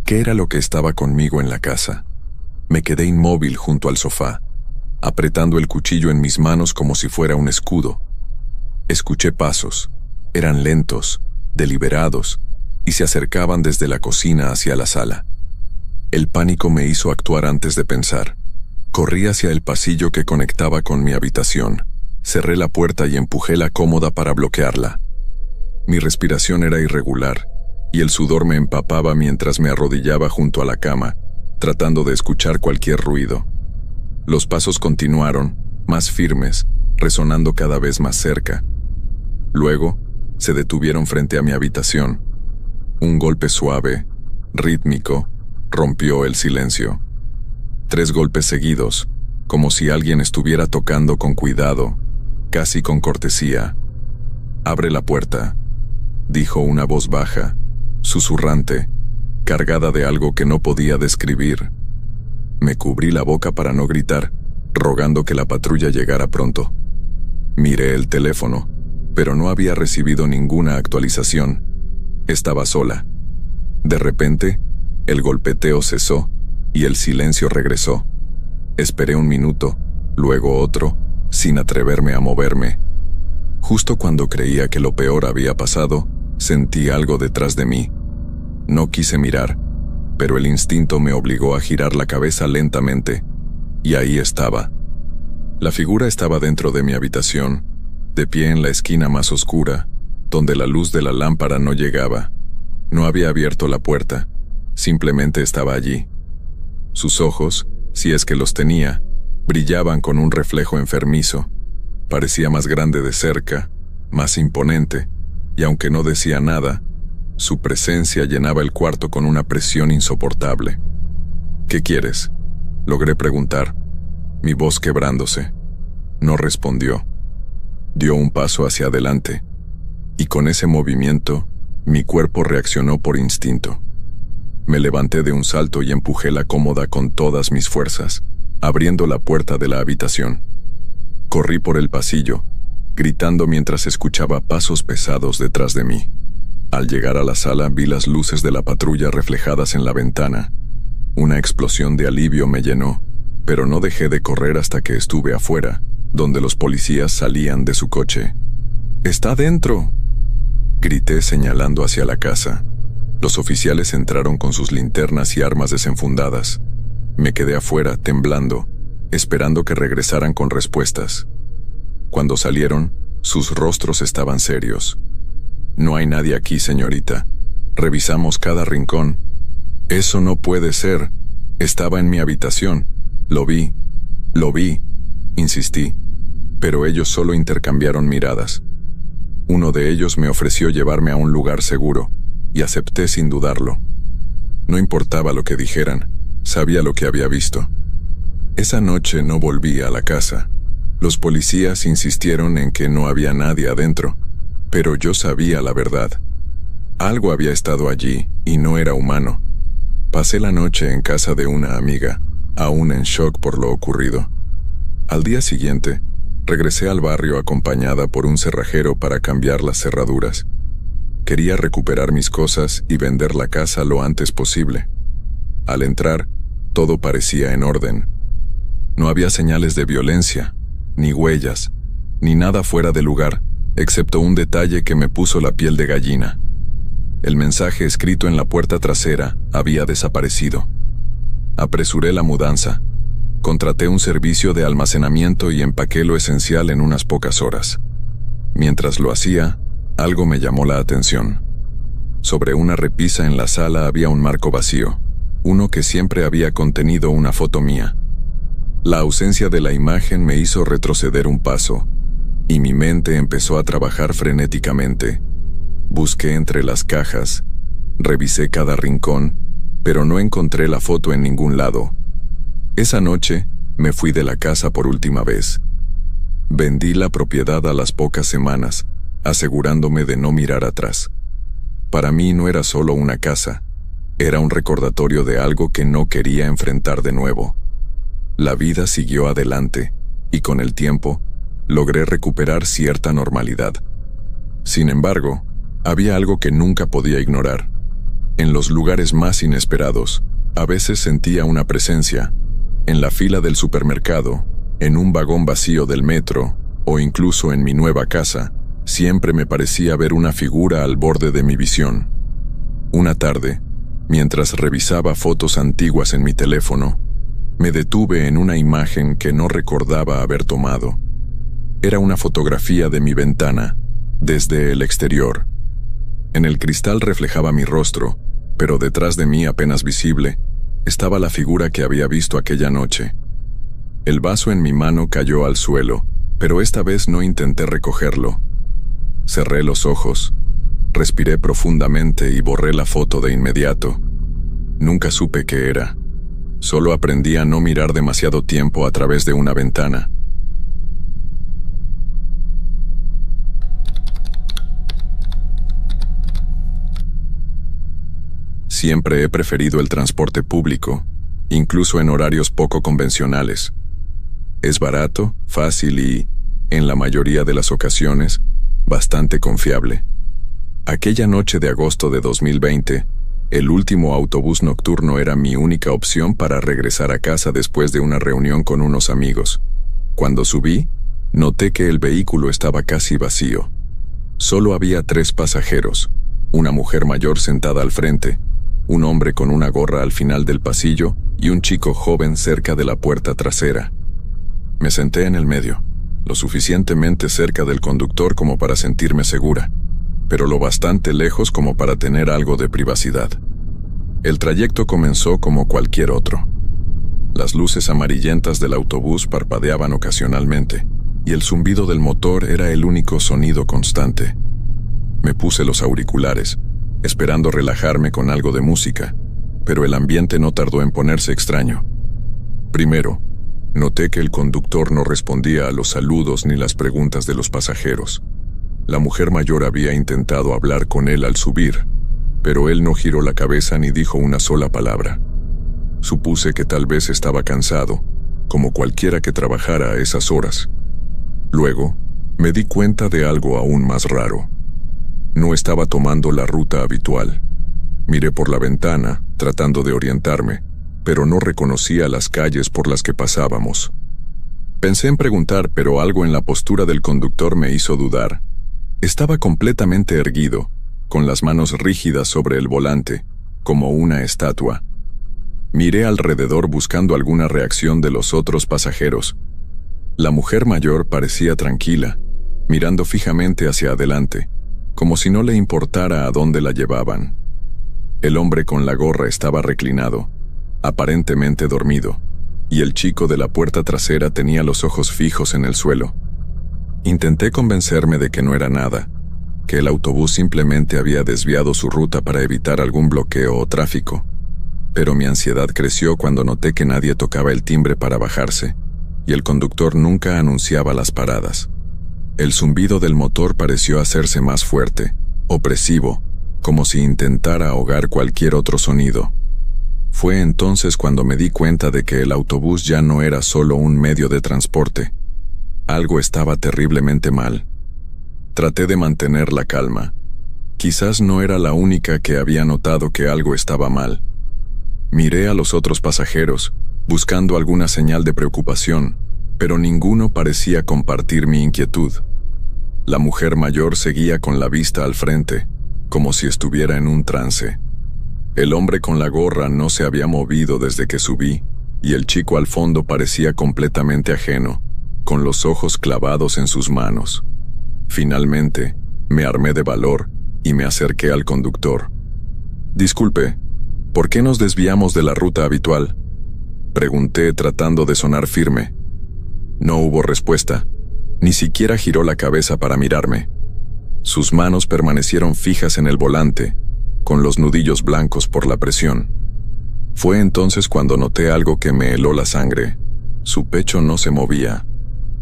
Speaker 1: ¿Qué era lo que estaba conmigo en la casa? Me quedé inmóvil junto al sofá, apretando el cuchillo en mis manos como si fuera un escudo. Escuché pasos. Eran lentos, deliberados, y se acercaban desde la cocina hacia la sala. El pánico me hizo actuar antes de pensar. Corrí hacia el pasillo que conectaba con mi habitación. Cerré la puerta y empujé la cómoda para bloquearla. Mi respiración era irregular, y el sudor me empapaba mientras me arrodillaba junto a la cama, tratando de escuchar cualquier ruido. Los pasos continuaron, más firmes, resonando cada vez más cerca. Luego, se detuvieron frente a mi habitación. Un golpe suave, rítmico, rompió el silencio. 3 golpes seguidos, como si alguien estuviera tocando con cuidado, casi con cortesía. «Abre la puerta», dijo una voz baja, susurrante, cargada de algo que no podía describir. Me cubrí la boca para no gritar, rogando que la patrulla llegara pronto. Miré el teléfono, pero no había recibido ninguna actualización. Estaba sola. De repente, el golpeteo cesó y el silencio regresó. Esperé un minuto, luego otro, sin atreverme a moverme. Justo cuando creía que lo peor había pasado, sentí algo detrás de mí. No quise mirar, pero el instinto me obligó a girar la cabeza lentamente, y ahí estaba. La figura estaba dentro de mi habitación, de pie en la esquina más oscura, donde la luz de la lámpara no llegaba. No había abierto la puerta, simplemente estaba allí. Sus ojos, si es que los tenía, brillaban con un reflejo enfermizo. Parecía más grande de cerca, más imponente, y aunque no decía nada, su presencia llenaba el cuarto con una presión insoportable. «¿Qué quieres?», logré preguntar, mi voz quebrándose. No respondió. Dio un paso hacia adelante, y con ese movimiento, mi cuerpo reaccionó por instinto. Me levanté de un salto y empujé la cómoda con todas mis fuerzas, abriendo la puerta de la habitación. Corrí por el pasillo, gritando mientras escuchaba pasos pesados detrás de mí. Al llegar a la sala vi las luces de la patrulla reflejadas en la ventana. Una explosión de alivio me llenó, pero no dejé de correr hasta que estuve afuera, donde los policías salían de su coche. «¡Está dentro!», grité señalando hacia la casa. Los oficiales entraron con sus linternas y armas desenfundadas. Me quedé afuera, temblando, esperando que regresaran con respuestas. Cuando salieron, sus rostros estaban serios. «No hay nadie aquí, señorita. Revisamos cada rincón». «Eso no puede ser. Estaba en mi habitación. Lo vi, insistí, pero ellos solo intercambiaron miradas. Uno de ellos me ofreció llevarme a un lugar seguro, y acepté sin dudarlo. No importaba lo que dijeran, sabía lo que había visto. Esa noche no volví a la casa. Los policías insistieron en que no había nadie adentro, pero yo sabía la verdad. Algo había estado allí, y no era humano. Pasé la noche en casa de una amiga, aún en shock por lo ocurrido. Al día siguiente, regresé al barrio acompañada por un cerrajero para cambiar las cerraduras. Quería recuperar mis cosas y vender la casa lo antes posible. Al entrar, todo parecía en orden. No había señales de violencia, ni huellas, ni nada fuera de lugar, excepto un detalle que me puso la piel de gallina. El mensaje escrito en la puerta trasera había desaparecido. Apresuré la mudanza. Contraté un servicio de almacenamiento y empaqué lo esencial en unas pocas horas. Mientras lo hacía, algo me llamó la atención. Sobre una repisa en la sala había un marco vacío, uno que siempre había contenido una foto mía. La ausencia de la imagen me hizo retroceder un paso, y mi mente empezó a trabajar frenéticamente. Busqué entre las cajas, revisé cada rincón, pero no encontré la foto en ningún lado. Esa noche, me fui de la casa por última vez. Vendí la propiedad a las pocas semanas, asegurándome de no mirar atrás. Para mí no era solo una casa, era un recordatorio de algo que no quería enfrentar de nuevo. La vida siguió adelante, y con el tiempo, logré recuperar cierta normalidad. Sin embargo, había algo que nunca podía ignorar. En los lugares más inesperados, a veces sentía una presencia. En la fila del supermercado, en un vagón vacío del metro, o incluso en mi nueva casa, Siempre me parecía ver una figura al borde de mi visión. Una tarde, mientras revisaba fotos antiguas en mi teléfono, me detuve en una imagen que no recordaba haber tomado. Era una fotografía de mi ventana, desde el exterior. En el cristal reflejaba mi rostro, pero detrás de mí, apenas visible, estaba la figura que había visto aquella noche. El vaso en mi mano cayó al suelo, pero esta vez no intenté recogerlo. Cerré los ojos, respiré profundamente y borré la foto de inmediato. Nunca supe qué era. Solo aprendí a no mirar demasiado tiempo a través de una ventana. Siempre he preferido el transporte público, incluso en horarios poco convencionales. Es barato, fácil y, en la mayoría de las ocasiones, bastante confiable. Aquella noche de agosto de 2020, el último autobús nocturno era mi única opción para regresar a casa después de una reunión con unos amigos. Cuando subí, noté que el vehículo estaba casi vacío. Solo había 3 pasajeros, una mujer mayor sentada al frente, un hombre con una gorra al final del pasillo y un chico joven cerca de la puerta trasera. Me senté en el medio, lo suficientemente cerca del conductor como para sentirme segura, pero lo bastante lejos como para tener algo de privacidad. El trayecto comenzó como cualquier otro. Las luces amarillentas del autobús parpadeaban ocasionalmente, y el zumbido del motor era el único sonido constante. Me puse los auriculares, esperando relajarme con algo de música, pero el ambiente no tardó en ponerse extraño. Primero, noté que el conductor no respondía a los saludos ni las preguntas de los pasajeros. La mujer mayor había intentado hablar con él al subir, pero él no giró la cabeza ni dijo una sola palabra. Supuse que tal vez estaba cansado, como cualquiera que trabajara a esas horas. Luego, me di cuenta de algo aún más raro. No estaba tomando la ruta habitual. Miré por la ventana, tratando de orientarme, pero no reconocía las calles por las que pasábamos. Pensé en preguntar, pero algo en la postura del conductor me hizo dudar. Estaba completamente erguido, con las manos rígidas sobre el volante, como una estatua. Miré alrededor buscando alguna reacción de los otros pasajeros. La mujer mayor parecía tranquila, mirando fijamente hacia adelante, como si no le importara a dónde la llevaban. El hombre con la gorra estaba reclinado, aparentemente dormido, y el chico de la puerta trasera tenía los ojos fijos en el suelo. Intenté convencerme de que no era nada, que el autobús simplemente había desviado su ruta para evitar algún bloqueo o tráfico, pero mi ansiedad creció cuando noté que nadie tocaba el timbre para bajarse, y el conductor nunca anunciaba las paradas. El zumbido del motor pareció hacerse más fuerte, opresivo, como si intentara ahogar cualquier otro sonido. Fue entonces cuando me di cuenta de que el autobús ya no era solo un medio de transporte. Algo estaba terriblemente mal. Traté de mantener la calma. Quizás no era la única que había notado que algo estaba mal. Miré a los otros pasajeros, buscando alguna señal de preocupación, pero ninguno parecía compartir mi inquietud. La mujer mayor seguía con la vista al frente, como si estuviera en un trance. El hombre con la gorra no se había movido desde que subí, y el chico al fondo parecía completamente ajeno, con los ojos clavados en sus manos. Finalmente, me armé de valor y me acerqué al conductor. «Disculpe, ¿por qué nos desviamos de la ruta habitual?», pregunté tratando de sonar firme. No hubo respuesta. Ni siquiera giró la cabeza para mirarme. Sus manos permanecieron fijas en el volante, con los nudillos blancos por la presión. Fue entonces cuando noté algo que me heló la sangre. Su pecho no se movía.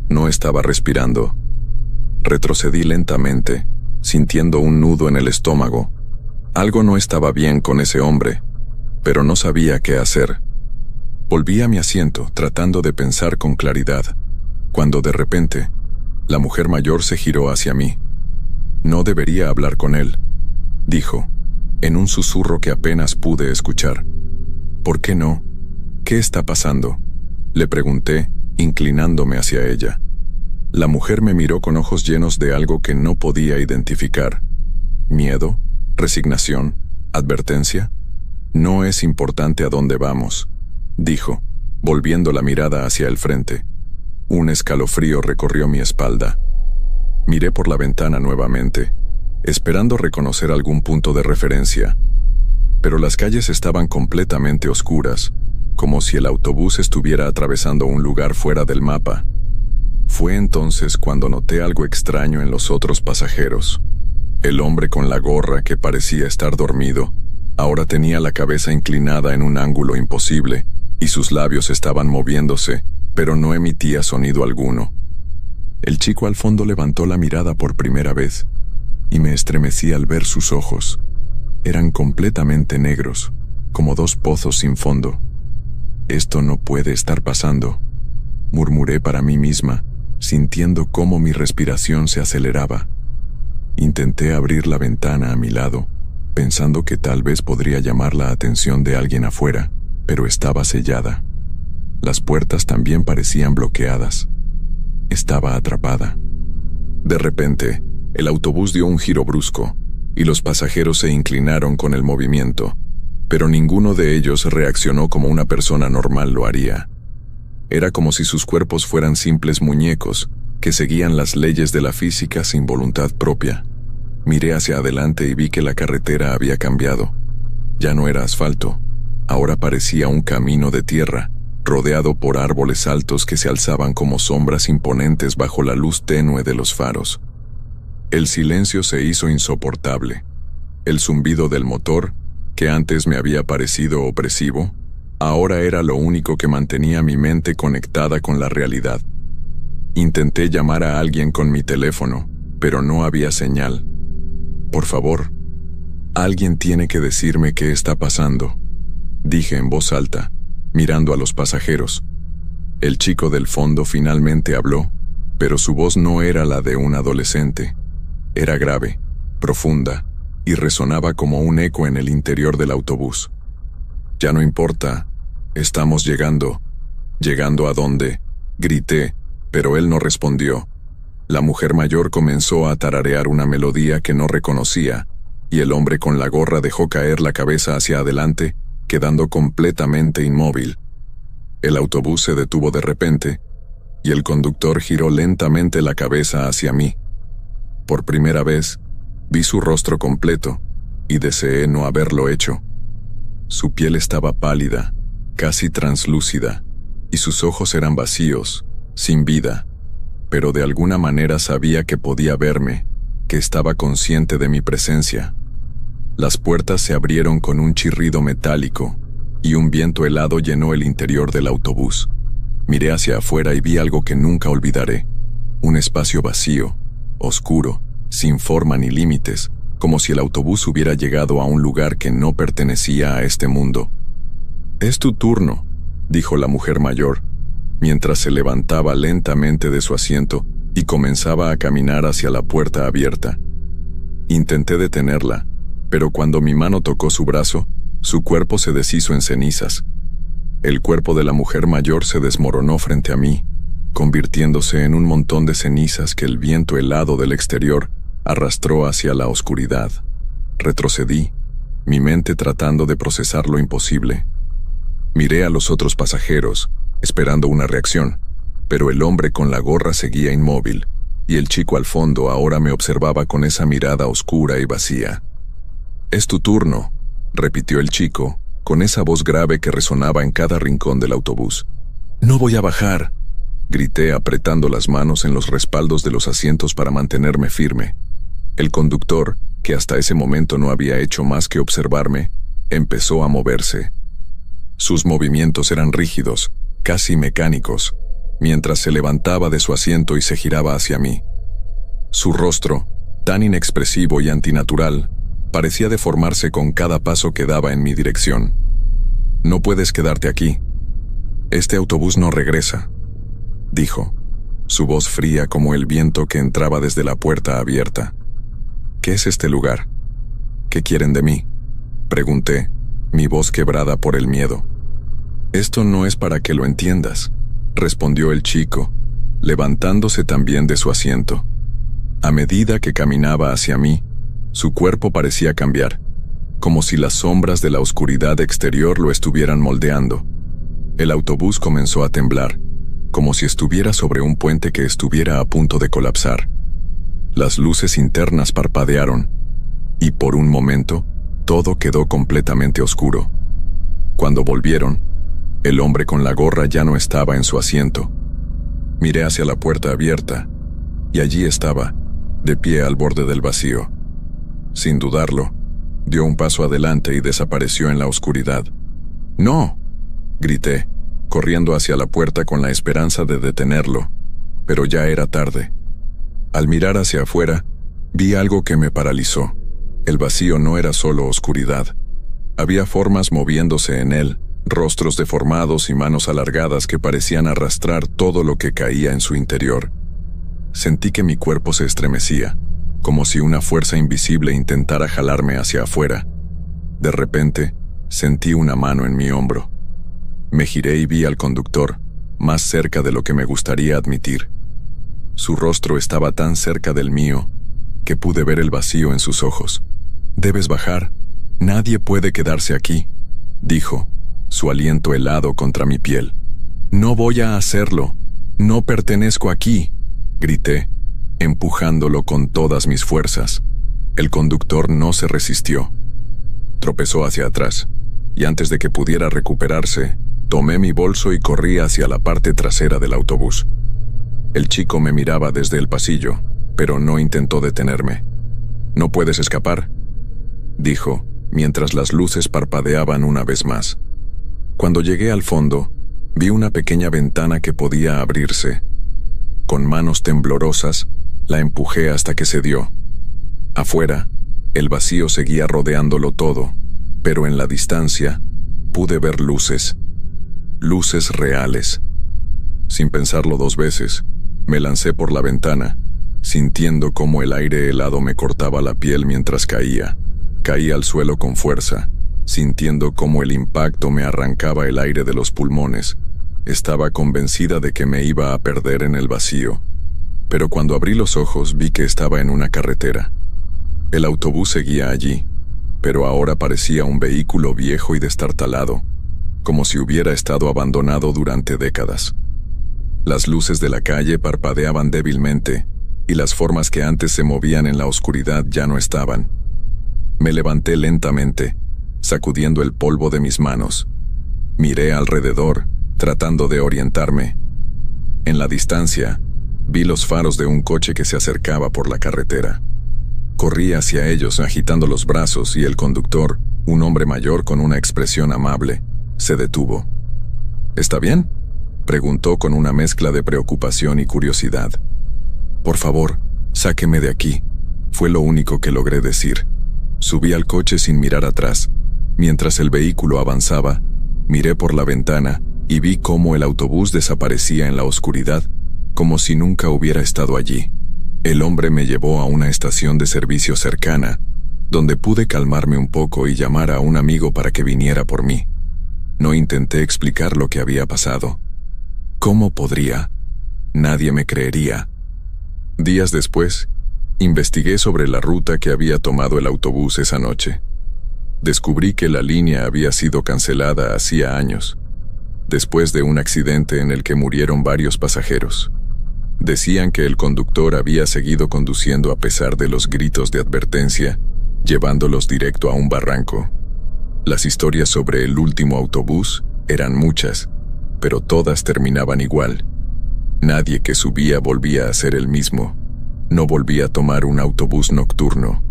Speaker 1: No estaba respirando. Retrocedí lentamente, sintiendo un nudo en el estómago. Algo no estaba bien con ese hombre, pero no sabía qué hacer. Volví a mi asiento, tratando de pensar con claridad, cuando de repente, la mujer mayor se giró hacia mí. «No debería hablar con él», dijo, en un susurro que apenas pude escuchar. «¿Por qué no? ¿Qué está pasando?», le pregunté, inclinándome hacia ella. La mujer me miró con ojos llenos de algo que no podía identificar. ¿Miedo? ¿Resignación? ¿Advertencia? No es importante a dónde vamos, dijo, volviendo la mirada hacia el frente. Un escalofrío recorrió mi espalda. Miré por la ventana nuevamente, esperando reconocer algún punto de referencia. Pero las calles estaban completamente oscuras, como si el autobús estuviera atravesando un lugar fuera del mapa. Fue entonces cuando noté algo extraño en los otros pasajeros. El hombre con la gorra, que parecía estar dormido, ahora tenía la cabeza inclinada en un ángulo imposible, y sus labios estaban moviéndose, pero no emitía sonido alguno. El chico al fondo levantó la mirada por primera vez, y me estremecí al ver sus ojos. Eran completamente negros, como dos pozos sin fondo. Esto no puede estar pasando, murmuré para mí misma, sintiendo cómo mi respiración se aceleraba. Intenté abrir la ventana a mi lado, pensando que tal vez podría llamar la atención de alguien afuera, pero estaba sellada. Las puertas también parecían bloqueadas. Estaba atrapada. De repente, el autobús dio un giro brusco, y los pasajeros se inclinaron con el movimiento, pero ninguno de ellos reaccionó como una persona normal lo haría. Era como si sus cuerpos fueran simples muñecos que seguían las leyes de la física sin voluntad propia. Miré hacia adelante y vi que la carretera había cambiado. Ya no era asfalto, ahora parecía un camino de tierra, rodeado por árboles altos que se alzaban como sombras imponentes bajo la luz tenue de los faros. El silencio se hizo insoportable. El zumbido del motor, que antes me había parecido opresivo, ahora era lo único que mantenía mi mente conectada con la realidad. Intenté llamar a alguien con mi teléfono, pero no había señal. Por favor, alguien tiene que decirme qué está pasando, dije en voz alta, mirando a los pasajeros. El chico del fondo finalmente habló, pero su voz no era la de un adolescente. Era grave, profunda, y resonaba como un eco en el interior del autobús. «Ya no importa, estamos llegando. ¿Llegando a dónde?», grité, pero él no respondió. La mujer mayor comenzó a tararear una melodía que no reconocía, y el hombre con la gorra dejó caer la cabeza hacia adelante, quedando completamente inmóvil. El autobús se detuvo de repente, y el conductor giró lentamente la cabeza hacia mí. Por primera vez, vi su rostro completo, y deseé no haberlo hecho. Su piel estaba pálida, casi translúcida, y sus ojos eran vacíos, sin vida, pero de alguna manera sabía que podía verme, que estaba consciente de mi presencia. Las puertas se abrieron con un chirrido metálico, y un viento helado llenó el interior del autobús. Miré hacia afuera y vi algo que nunca olvidaré: un espacio vacío, oscuro, sin forma ni límites, como si el autobús hubiera llegado a un lugar que no pertenecía a este mundo. «Es tu turno», dijo la mujer mayor, mientras se levantaba lentamente de su asiento y comenzaba a caminar hacia la puerta abierta. Intenté detenerla, pero cuando mi mano tocó su brazo, su cuerpo se deshizo en cenizas. El cuerpo de la mujer mayor se desmoronó frente a mí, convirtiéndose en un montón de cenizas que el viento helado del exterior arrastró hacia la oscuridad. Retrocedí, mi mente tratando de procesar lo imposible. Miré a los otros pasajeros, esperando una reacción, pero el hombre con la gorra seguía inmóvil, y el chico al fondo ahora me observaba con esa mirada oscura y vacía. «Es tu turno», repitió el chico, con esa voz grave que resonaba en cada rincón del autobús. «No voy a bajar», grité apretando las manos en los respaldos de los asientos para mantenerme firme. El conductor, que hasta ese momento no había hecho más que observarme, empezó a moverse. Sus movimientos eran rígidos, casi mecánicos, mientras se levantaba de su asiento y se giraba hacia mí. Su rostro, tan inexpresivo y antinatural, parecía deformarse con cada paso que daba en mi dirección. «No puedes quedarte aquí. Este autobús no regresa», dijo, su voz fría como el viento que entraba desde la puerta abierta. «¿Qué es este lugar? ¿Qué quieren de mí?», pregunté, mi voz quebrada por el miedo. «Esto no es para que lo entiendas», respondió el chico, levantándose también de su asiento. A medida que caminaba hacia mí, su cuerpo parecía cambiar, como si las sombras de la oscuridad exterior lo estuvieran moldeando. El autobús comenzó a temblar, como si estuviera sobre un puente que estuviera a punto de colapsar. Las luces internas parpadearon, y por un momento, todo quedó completamente oscuro. Cuando volvieron, el hombre con la gorra ya no estaba en su asiento. Miré hacia la puerta abierta, y allí estaba, de pie al borde del vacío. Sin dudarlo, dio un paso adelante y desapareció en la oscuridad. ¡No!, grité, corriendo hacia la puerta con la esperanza de detenerlo, pero ya era tarde. Al mirar hacia afuera, vi algo que me paralizó. El vacío no era solo oscuridad. Había formas moviéndose en él, rostros deformados y manos alargadas que parecían arrastrar todo lo que caía en su interior. Sentí que mi cuerpo se estremecía, como si una fuerza invisible intentara jalarme hacia afuera. De repente, sentí una mano en mi hombro. Me giré y vi al conductor, más cerca de lo que me gustaría admitir. Su rostro estaba tan cerca del mío que pude ver el vacío en sus ojos. «Debes bajar. Nadie puede quedarse aquí», dijo, su aliento helado contra mi piel. «No voy a hacerlo. No pertenezco aquí», grité, empujándolo con todas mis fuerzas. El conductor no se resistió. Tropezó hacia atrás, y antes de que pudiera recuperarse, tomé mi bolso y corrí hacia la parte trasera del autobús. El chico me miraba desde el pasillo, pero no intentó detenerme. «No puedes escapar», dijo, mientras las luces parpadeaban una vez más. Cuando llegué al fondo, vi una pequeña ventana que podía abrirse. Con manos temblorosas, la empujé hasta que cedió. Afuera, el vacío seguía rodeándolo todo, pero en la distancia, pude ver luces. Luces reales. Sin pensarlo dos veces, me lancé por la ventana, sintiendo cómo el aire helado me cortaba la piel mientras caía. Caí al suelo con fuerza, sintiendo cómo el impacto me arrancaba el aire de los pulmones. Estaba convencida de que me iba a perder en el vacío, pero cuando abrí los ojos vi que estaba en una carretera. El autobús seguía allí, pero ahora parecía un vehículo viejo y destartalado, como si hubiera estado abandonado durante décadas. Las luces de la calle parpadeaban débilmente, y las formas que antes se movían en la oscuridad ya no estaban. Me levanté lentamente, sacudiendo el polvo de mis manos. Miré alrededor, tratando de orientarme. En la distancia, vi los faros de un coche que se acercaba por la carretera. Corrí hacia ellos agitando los brazos y el conductor, un hombre mayor con una expresión amable, se detuvo. «¿Está bien?», preguntó con una mezcla de preocupación y curiosidad. «Por favor, sáqueme de aquí», fue lo único que logré decir. Subí al coche sin mirar atrás. Mientras el vehículo avanzaba, miré por la ventana y vi cómo el autobús desaparecía en la oscuridad, como si nunca hubiera estado allí. El hombre me llevó a una estación de servicio cercana, donde pude calmarme un poco y llamar a un amigo para que viniera por mí. No intenté explicar lo que había pasado. ¿Cómo podría? Nadie me creería. Días después, investigué sobre la ruta que había tomado el autobús esa noche. Descubrí que la línea había sido cancelada hacía años, después de un accidente en el que murieron varios pasajeros. Decían que el conductor había seguido conduciendo a pesar de los gritos de advertencia, llevándolos directo a un barranco. Las historias sobre el último autobús eran muchas, pero todas terminaban igual. Nadie que subía volvía a ser el mismo. No volví a tomar un autobús nocturno.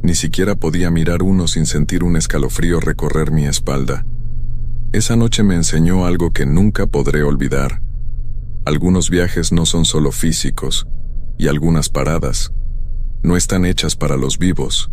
Speaker 1: Ni siquiera podía mirar uno sin sentir un escalofrío recorrer mi espalda. Esa noche me enseñó algo que nunca podré olvidar. Algunos viajes no son solo físicos, y algunas paradas no están hechas para los vivos.